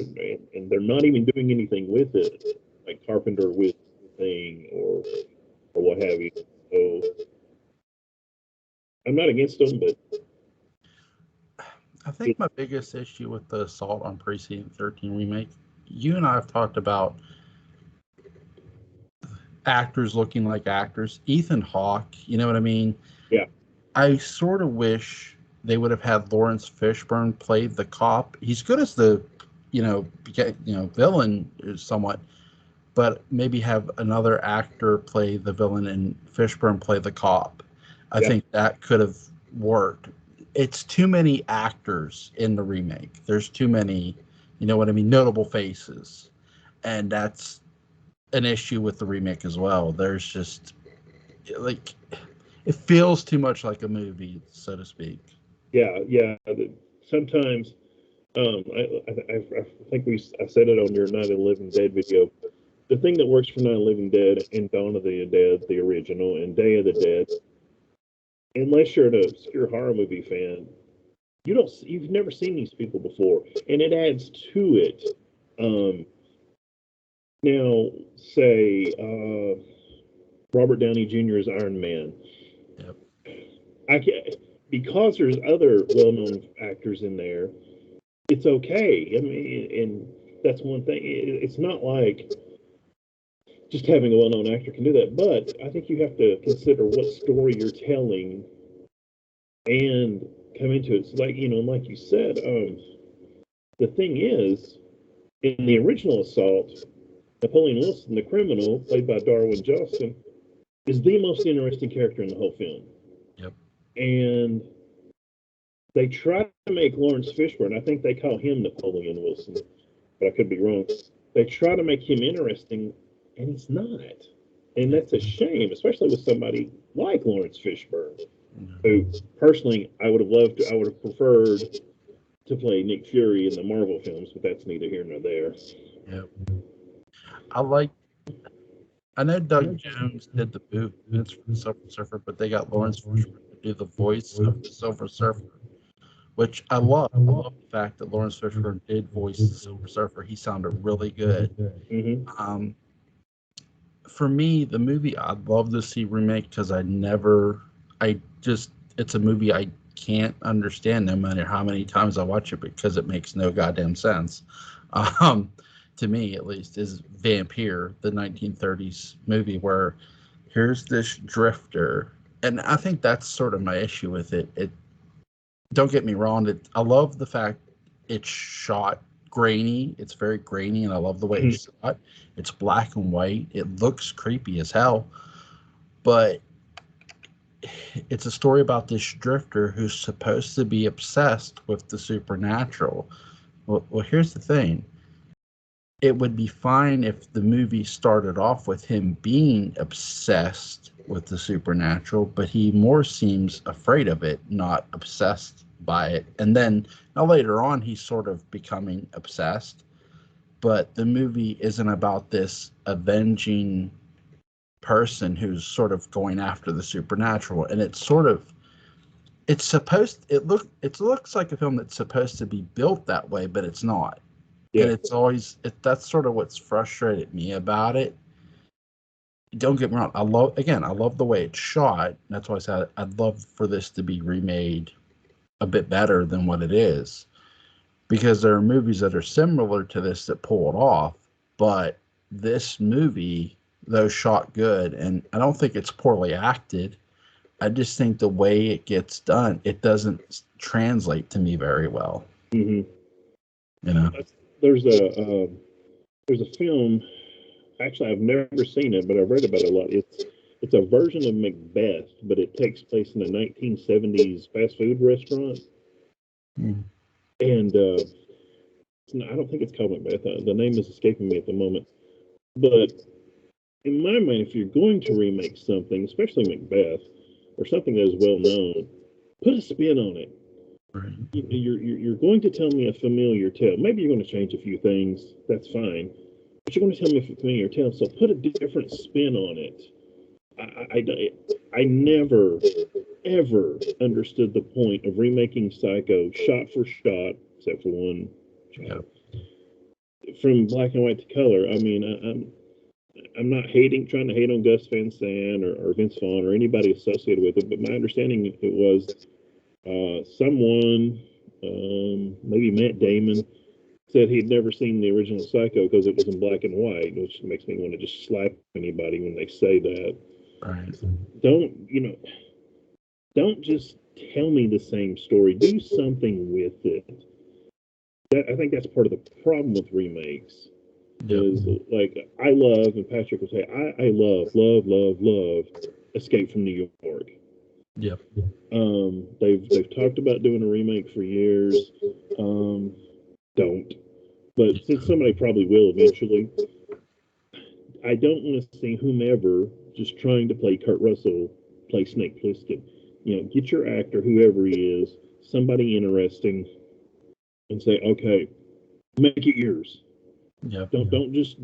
and they're not even doing anything with it, like Carpenter with the Thing or what have you. So I'm not against them, but I think my biggest issue with the Assault on Precinct 13 remake, you and I have talked about actors looking like actors. Ethan Hawke, you know what I mean? Yeah. I sort of wish they would have had Lawrence Fishburne play the cop. He's good as the, villain somewhat, but maybe have another actor play the villain and Fishburne play the cop. I think that could have worked. It's too many actors in the remake. There's too many, notable faces. And that's an issue with the remake as well. There's just, it feels too much like a movie, so to speak. Yeah. Sometimes, I think I said it on your Night of the Living Dead video. The thing that works for Night of the Living Dead and Dawn of the Dead, the original, and Day of the Dead, unless you're an obscure horror movie fan, you've never seen these people before, and it adds to it. Now, say Robert Downey Jr.'s Iron Man. Yep. Because there's other well-known actors in there, it's okay. I mean, and that's one thing. It's not like just having a well-known actor can do that, but I think you have to consider what story you're telling and come into it. It's like, like you said, the thing is, in the original Assault, Napoleon Wilson, the criminal, played by Darwin Johnson, is the most interesting character in the whole film. Yep. And they try to make Lawrence Fishburne, I think they call him Napoleon Wilson, but I could be wrong. They try to make him interesting, and he's not. And that's a shame, especially with somebody like Lawrence Fishburne, who personally I would have preferred to play Nick Fury in the Marvel films, but that's neither here nor there. Yep. I know Doug Jones did the movements for the Silver Surfer, but they got Lawrence Fishburne to do the voice of the Silver Surfer, which I love. I love the fact that Lawrence Fishburne did voice the Silver Surfer. He sounded really good. For me, the movie I'd love to see remake because it's a movie I can't understand no matter how many times I watch it because it makes no goddamn sense. To me, at least, is Vampire, the 1930s movie where here's this drifter, and I think that's sort of my issue with it. Don't get me wrong, I love the fact it's shot grainy. It's very grainy, and I love the way it's shot. It's black and white. It looks creepy as hell, but it's a story about this drifter who's supposed to be obsessed with the supernatural. Well, here's the thing. It would be fine if the movie started off with him being obsessed with the supernatural, but he more seems afraid of it, not obsessed by it. And then now later on, he's sort of becoming obsessed, but the movie isn't about this avenging person who's sort of going after the supernatural. And it looks like a film that's supposed to be built that way, but it's not. Yeah. And that's sort of what's frustrated me about it. Don't get me wrong. I love the way it's shot. That's why I said I'd love for this to be remade a bit better than what it is, because there are movies that are similar to this that pull it off. But this movie, though shot good, and I don't think it's poorly acted, I just think the way it gets done, it doesn't translate to me very well. Mm-hmm. You know? There's a film. Actually, I've never seen it, but I've read about it a lot. It's a version of Macbeth, but it takes place in a 1970s fast food restaurant. Mm. And I don't think it's called Macbeth. The name is escaping me at the moment. But in my mind, if you're going to remake something, especially Macbeth, or something that is well known, put a spin on it. Right. You're going to tell me a familiar tale. Maybe you're going to change a few things. That's fine. But you're going to tell me a familiar tale. So put a different spin on it. I never, ever understood the point of remaking Psycho shot for shot, except for one shot, from black and white to color. I mean, I'm not trying to hate on Gus Van Sant or Vince Vaughn or anybody associated with it, but my understanding it was someone, maybe Matt Damon, said he'd never seen the original Psycho because it was in black and white, which makes me want to just slap anybody when they say that. Right. Don't just tell me the same story. Do something with it. I think that's part of the problem with remakes. Yep. Is like I love, and Patrick will say, I love Escape from New York. Yep. They've talked about doing a remake for years. Don't. But since somebody probably will eventually, I don't want to see whomever just trying to play Kurt Russell play Snake Plissken. Get your actor, whoever he is, somebody interesting, and say, okay, make it yours. Yep. Don't just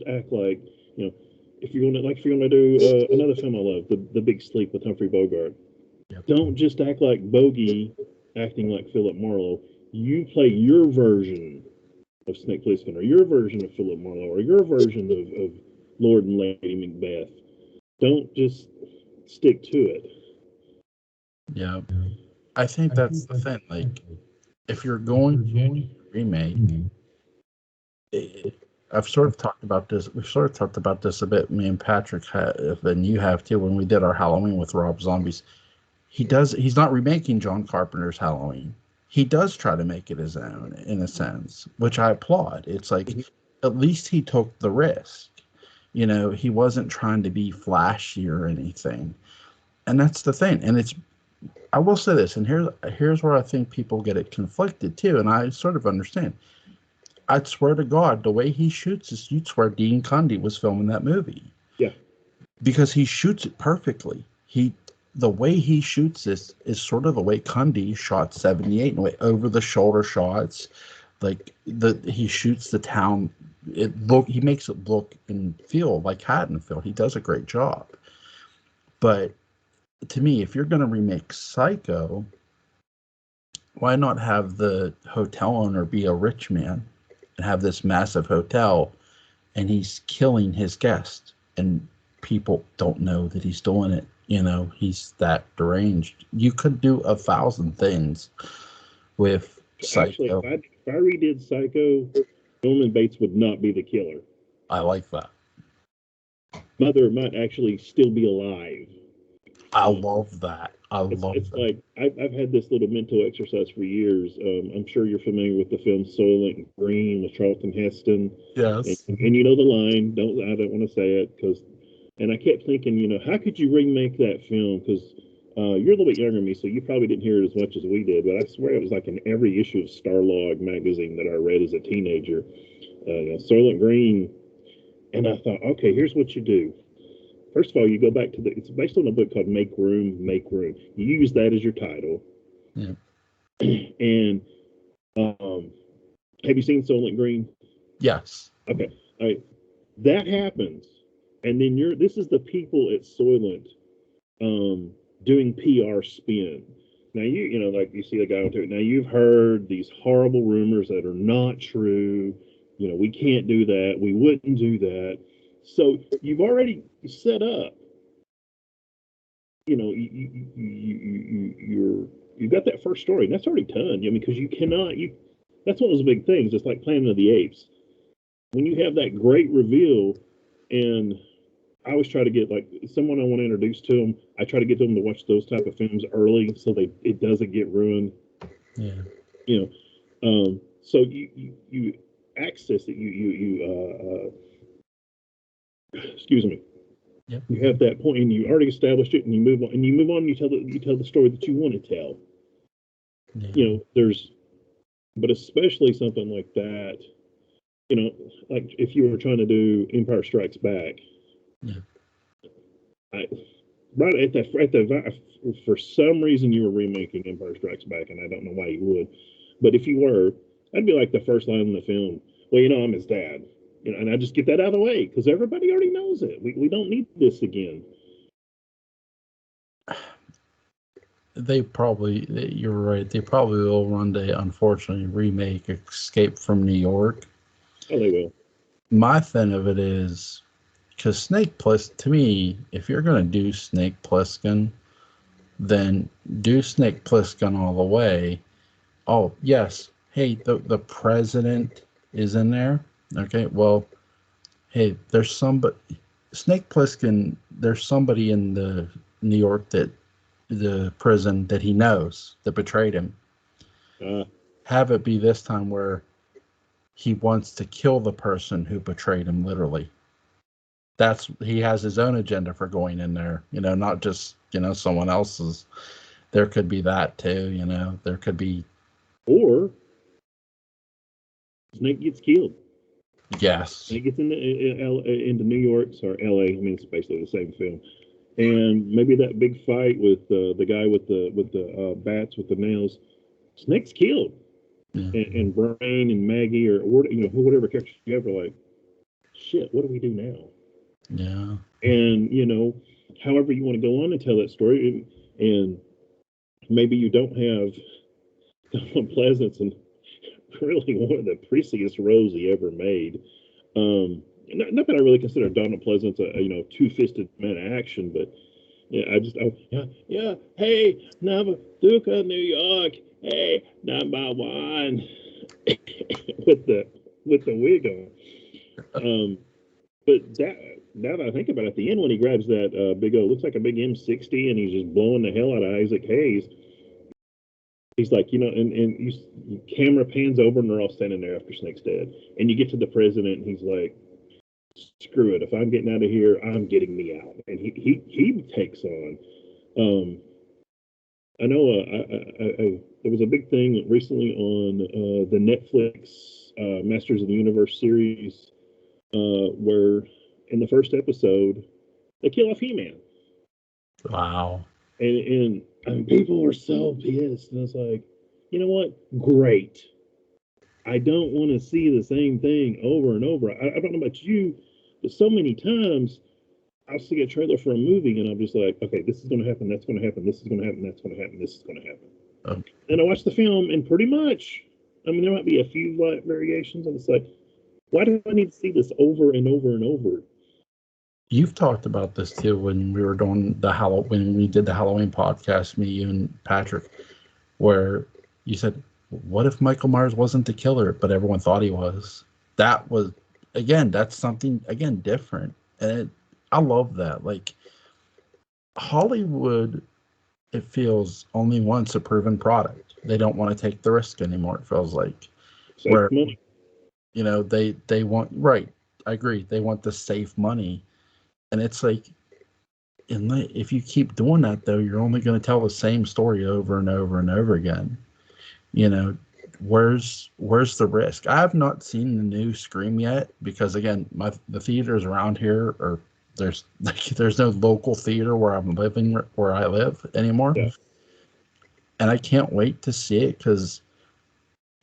act like, if you're gonna do another film I love, the Big Sleep with Humphrey Bogart. Yep. Don't just act like Bogey acting like Philip Marlowe. You play your version of Snake Plissken, or your version of Philip Marlowe, or your version of Lord and Lady Macbeth. Don't just stick to it. Yeah, I think that's the thing. Like, if you're going to remake, I've sort of talked about this. We've sort of talked about this a bit. Me and Patrick have, and you have too, when we did our Halloween with Rob Zombies. He's not remaking John Carpenter's Halloween. He does try to make it his own, in a sense, which I applaud. It's like, at least he took the risk. He wasn't trying to be flashy or anything. And that's the thing. And I will say this, and here's where I think people get it conflicted too, and I sort of understand. I'd swear to God, the way he shoots this, you'd swear Dean Cundey was filming that movie. Yeah. Because he shoots it perfectly. The way he shoots this is sort of the way Cundey shot 78, in the way over the shoulder shots. Like he shoots the town. He makes it look and feel like Haddonfield. He does a great job. But to me, if you're going to remake Psycho, why not have the hotel owner be a rich man and have this massive hotel, and he's killing his guests, and people don't know that he's doing it. You know, he's that deranged. You could do 1,000 things with Actually, Psycho. if I redid Psycho, Norman Bates would not be the killer. I like that. Mother might actually still be alive. I love that. It's like I've had this little mental exercise for years. I'm sure you're familiar with the film Soylent Green with Charlton Heston. Yes. And you know the line. I don't want to say it because. And I kept thinking, you know, how could you remake that film? Because you're a little bit younger than me, so you probably didn't hear it as much as we did. But I swear it was like in every issue of Starlog magazine that I read as a teenager. You know, Soylent Green. And I thought, okay, here's what you do. First of all, you go back to it's based on a book called Make Room, Make Room. You use that as your title. Yeah. And have you seen Soylent Green? Yes. Okay. All right. That happens. And then this is the people at Soylent doing PR spin. Now you know, like you see the guy on Twitter. Now you've heard these horrible rumors that are not true. You know, we can't do that. We wouldn't do that. So you've already set up. You know, you've got that first story, and that's already done. I mean, because you cannot. That's one of those big things. It's like Planet of the Apes. When you have that great reveal, and I always try to get like someone I want to introduce to them. I try to get them to watch those type of films early so it doesn't get ruined. Yeah. You know, so you access it. Excuse me. Yep. You have that point, and you already established it, and you move on. And you tell the story that you want to tell. Yeah. You know, but especially something like that. You know, like if you were trying to do Empire Strikes Back. Yeah. For some reason you were remaking Empire Strikes Back, and I don't know why you would, but if you were, that'd be like the first line in the film. Well, you know, I'm his dad, you know, and I just get that out of the way because everybody already knows it. We don't need this again. You're right. They probably will one day, unfortunately, remake Escape from New York. Oh, they will. My thing of it is, because to me, if you're going to do Snake Plissken, then do Snake Plissken all the way. Oh, yes. Hey, the president is in there. Okay, well, hey, Snake Plissken, there's somebody in the New York the prison that he knows that betrayed him. Have it be this time where he wants to kill the person who betrayed him, literally. He has his own agenda for going in there, you know, not just, you know, someone else's. There could be that too, you know, there could be. Or Snake gets killed. Yes. Snake gets into New York, or LA. I mean, it's basically the same film. And maybe that big fight with the guy with the bats with the nails, Snake's killed. Yeah. And Brain and Maggie, or you know, whatever character you have, are like, shit, what do we do now? Yeah. And you know, however you want to go on and tell that story, and maybe you don't have Donald Pleasance and really one of the priciest roles he ever made. Not that I really consider Donald Pleasance a you know, two-fisted man of action, but yeah, hey, number Duke of New York, hey, number one, with the wig on. But now that I think about it, at the end when he grabs that big old, looks like a big M60, and he's just blowing the hell out of Isaac Hayes. He's like, you know, and camera pans over, and they're all standing there after Snake's dead. And you get to the president, and he's like, screw it. If I'm getting out of here, I'm getting me out. And he takes on. I know there was a big thing recently on the Netflix Masters of the Universe series where in the first episode, they kill off He-Man. Wow. And people were so pissed. And it's like, you know what? Great. I don't want to see the same thing over and over. I don't know about you, but so many times I'll see a trailer for a movie and I'm just like, okay, this is going to happen, that's going to happen, this is going to happen, that's going to happen, this is going to happen. And I watched the film, and pretty much, I mean, there might be a few light variations, and it's like, why do I need to see this over and over and over? You've talked about this too when we were doing when we did the Halloween podcast, me, you, and Patrick, where you said, "What if Michael Myers wasn't the killer, but everyone thought he was?" That was, again, that's something different, and I love that. Like Hollywood, it feels only wants a proven product. They don't want to take the risk anymore. It feels like Save money. They want, right. I agree. They want the safe money. And it's like, if you keep doing that, though, you're only going to tell the same story over and over and over again. Where's the risk? I have not seen the new Scream yet because, again, the theaters around here there's no local theater where I live anymore. Yeah. And I can't wait to see it because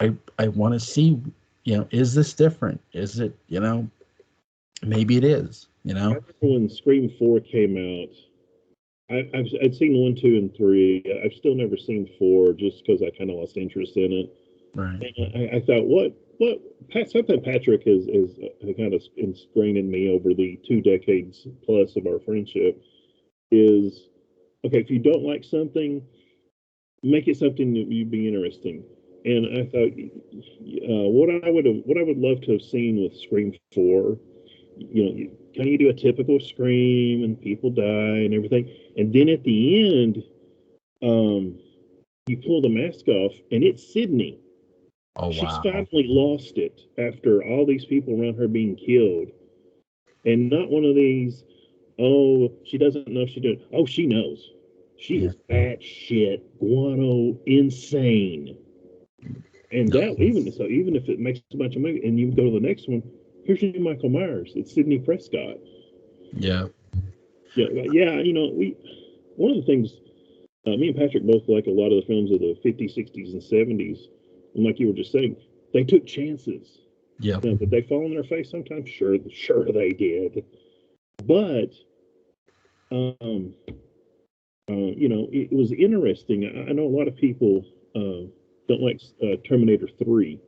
I want to see, is this different? Is it, maybe it is. I remember when Scream 4 came out, I'd seen 1, 2, and 3. I've still never seen 4 just because I kind of lost interest in it. Right. And I thought, something Patrick has kind of ingrained in me over the 2 decades plus of our friendship is, okay, if you don't like something, make it something that you'd be interesting. And I thought, what I would love to have seen with Scream 4, you do a typical Scream and people die and everything, and then at the end, you pull the mask off and it's Sydney. Oh, wow. She's finally lost it after all these people around her being killed, and not one of these, oh, she doesn't know she did. Oh, she knows. She is batshit guano insane. And that even if it makes a bunch of money, and you go to the next one, here's your Michael Myers. It's Sidney Prescott. Yeah. Yeah. One of the things, me and Patrick both like a lot of the films of the 50s, 60s, and 70s. And like you were just saying, they took chances. Yeah. Did they fall on their face sometimes? Sure they did. But, it was interesting. I know a lot of people don't like Terminator 3.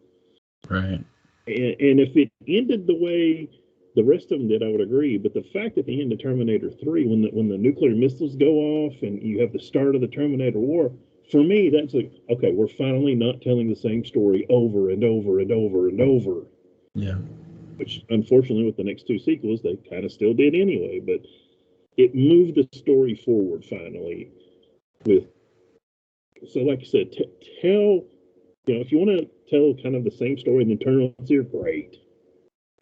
Right. And if it ended the way the rest of them did, I would agree. But the fact at the end of Terminator 3, when the nuclear missiles go off and you have the start of the Terminator War, for me, that's like, okay, we're finally not telling the same story over and over and over and over. Yeah. Which, unfortunately, with the next 2 sequels, they kind of still did anyway. But it moved the story forward finally. So like you said, tell, if you want to tell kind of the same story and then turn on here, great.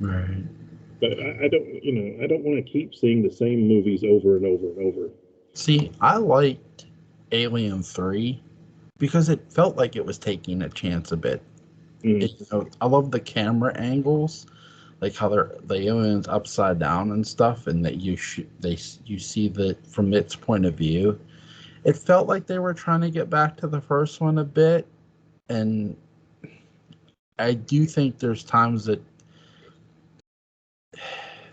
Right. But I don't want to keep seeing the same movies over and over and over. See, I liked Alien 3 because it felt like it was taking a chance a bit. I love the camera angles, like how the aliens upside down and stuff, and that you see from its point of view. It felt like they were trying to get back to the first one a bit, and I do think there's times that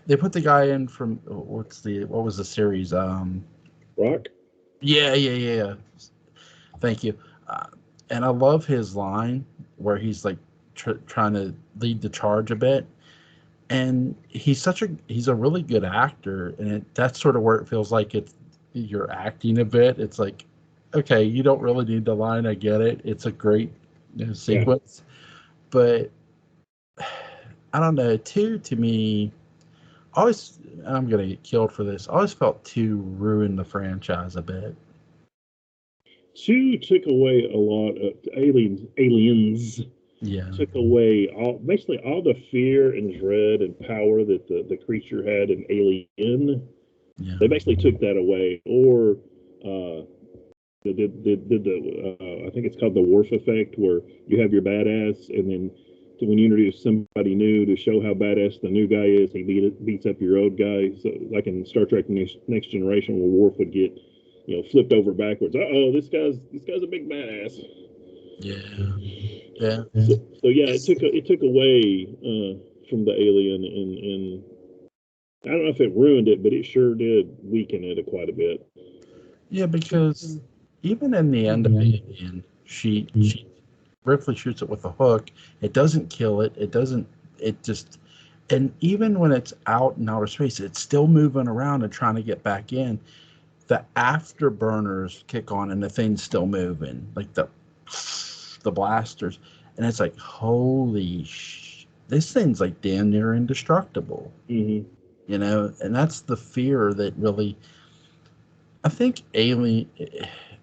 they put the guy in from what was the series? Rock. Yeah. Thank you. And I love his line where he's like trying to lead the charge a bit, and he's a really good actor, and that's sort of where it feels like you're acting a bit. It's like, okay, you don't really need the line. I get it. It's a great sequence, but I don't know. 2 to me, I'm gonna get killed for this. I always felt 2 ruined the franchise a bit. 2 took away a lot of aliens. Yeah. Took away basically all the fear and dread and power that the creature had in Alien. Yeah. They basically took that away, or did I think it's called the Worf effect, where you have your badass, and then when you introduce somebody new to show how badass the new guy is, he beats up your old guy. So like in Star Trek Next Generation, where Worf would get flipped over backwards. This guy's a big badass. Yeah. So it took away from the Alien, and I don't know if it ruined it, but it sure did weaken it quite a bit. Yeah, because even in the end of Alien, She Ripley shoots it with a hook. It doesn't kill it. It doesn't. It just. And even when it's out in outer space, it's still moving around and trying to get back in. The afterburners kick on and the thing's still moving, like the blasters, and it's like, holy this thing's like damn near indestructible. Mm-hmm. You know, and that's the fear that really, I think Alien,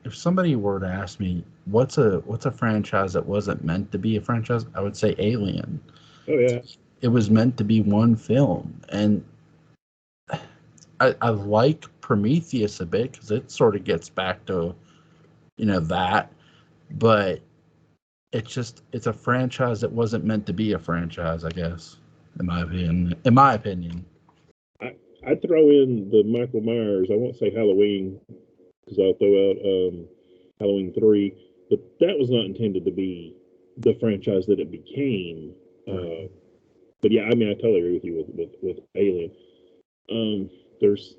if somebody were to ask me what's a franchise that wasn't meant to be a franchise, I would say Alien. Oh yeah, it was meant to be one film. And I like Prometheus a bit because it sort of gets back to, you know, that, but it's a franchise that wasn't meant to be a franchise, I guess, in my opinion. I throw in the Michael Myers. I won't say Halloween because I'll throw out Halloween 3, but that was not intended to be the franchise that it became. But yeah, I mean, I totally agree with you with Alien. There's,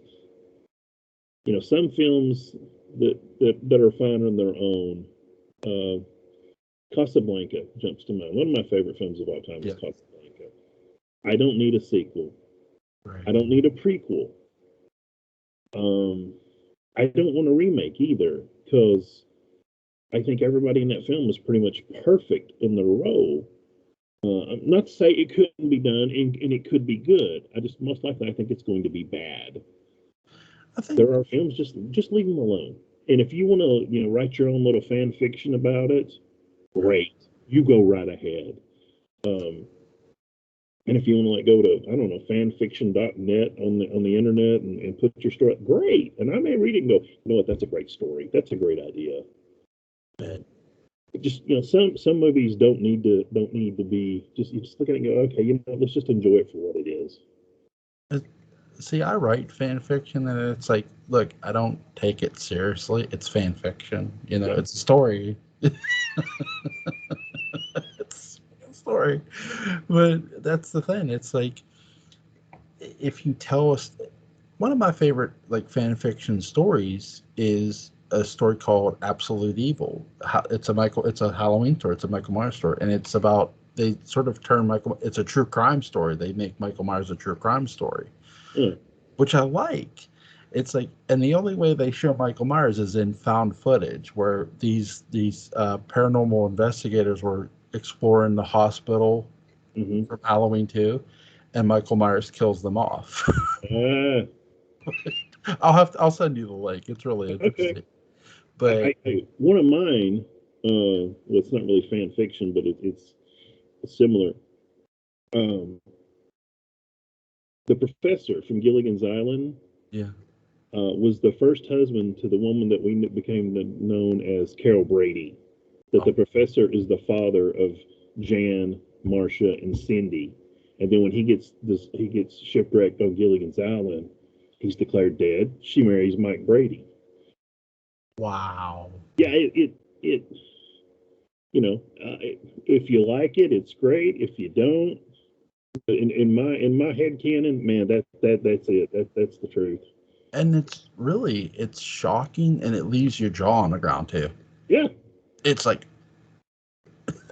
you know, some films that are fine on their own. Casablanca jumps to mind. One of my favorite films of all time is Casablanca. I don't need a sequel. Right. I don't need a prequel. I don't want a remake either, because I think everybody in that film was pretty much perfect in their role. Not to say it couldn't be done and it could be good. Most likely I think it's going to be bad. I think there are films, just leave them alone. And if you want to, you know, write your own little fan fiction about it, great. You go right ahead. And if you want to like go to, I don't know, fanfiction.net on the internet and put your story, great. And I may read it and go, you know what, that's a great story. That's a great idea. But just, you know, some movies don't need to be just, you just look at it and go, okay, you know, let's just enjoy it for what it is. See, I write fan fiction, and it's like, look, I don't take it seriously. It's fan fiction, you know. It's a story. It's a story, but that's the thing. It's like, if you tell us, one of my favorite like fan fiction stories is a story called Absolute Evil. It's a Halloween story. It's a Michael Myers story, and it's about, they sort of turn it's a true crime story. They make Michael Myers a true crime story. Which I like. It's like, and the only way they show Michael Myers is in found footage, where these paranormal investigators were exploring the hospital from Halloween 2, and Michael Myers kills them off. I'll send you the link. It's really interesting. Okay. But one of mine, well, it's not really fan fiction, but it's similar. The professor from Gilligan's Island, was the first husband to the woman that we became known as Carol Brady. That the professor is the father of Jan, Marcia, and Cindy. And then when he gets shipwrecked on Gilligan's Island, he's declared dead. She marries Mike Brady. Wow. Yeah, it you know, if you like it, it's great. If you don't, in my head canon, man, that's it. That's the truth. And it's shocking, and it leaves your jaw on the ground too. Yeah. It's like,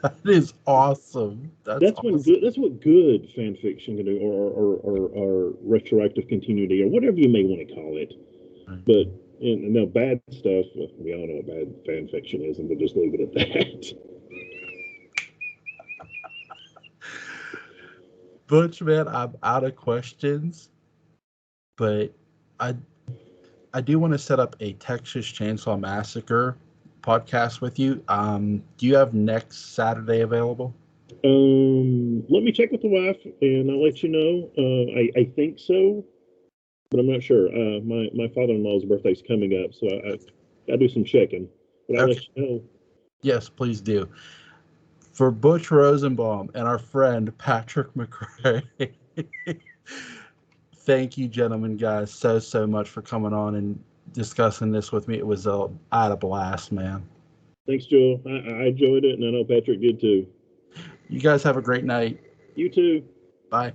that is awesome. That's awesome. That's what good fan fiction can do, or retroactive continuity, or whatever you may want to call it. Right. But and now bad stuff, we all know what bad fan fiction is, and we'll just leave it at that. Butch, man, I'm out of questions, but I do want to set up a Texas Chainsaw Massacre podcast with you. Do you have next Saturday available? Let me check with the wife, and I'll let you know. I think so, but I'm not sure. My father-in-law's birthday's coming up, so I gotta do some checking. But I'll let you know. Yes, please do. For Butch Rosenbalm and our friend Patrick McCray, thank you, gentlemen, guys, so much for coming on and discussing this with me. It was I had a blast, man. Thanks, Joel. I enjoyed it, and I know Patrick did too. You guys have a great night. You too. Bye.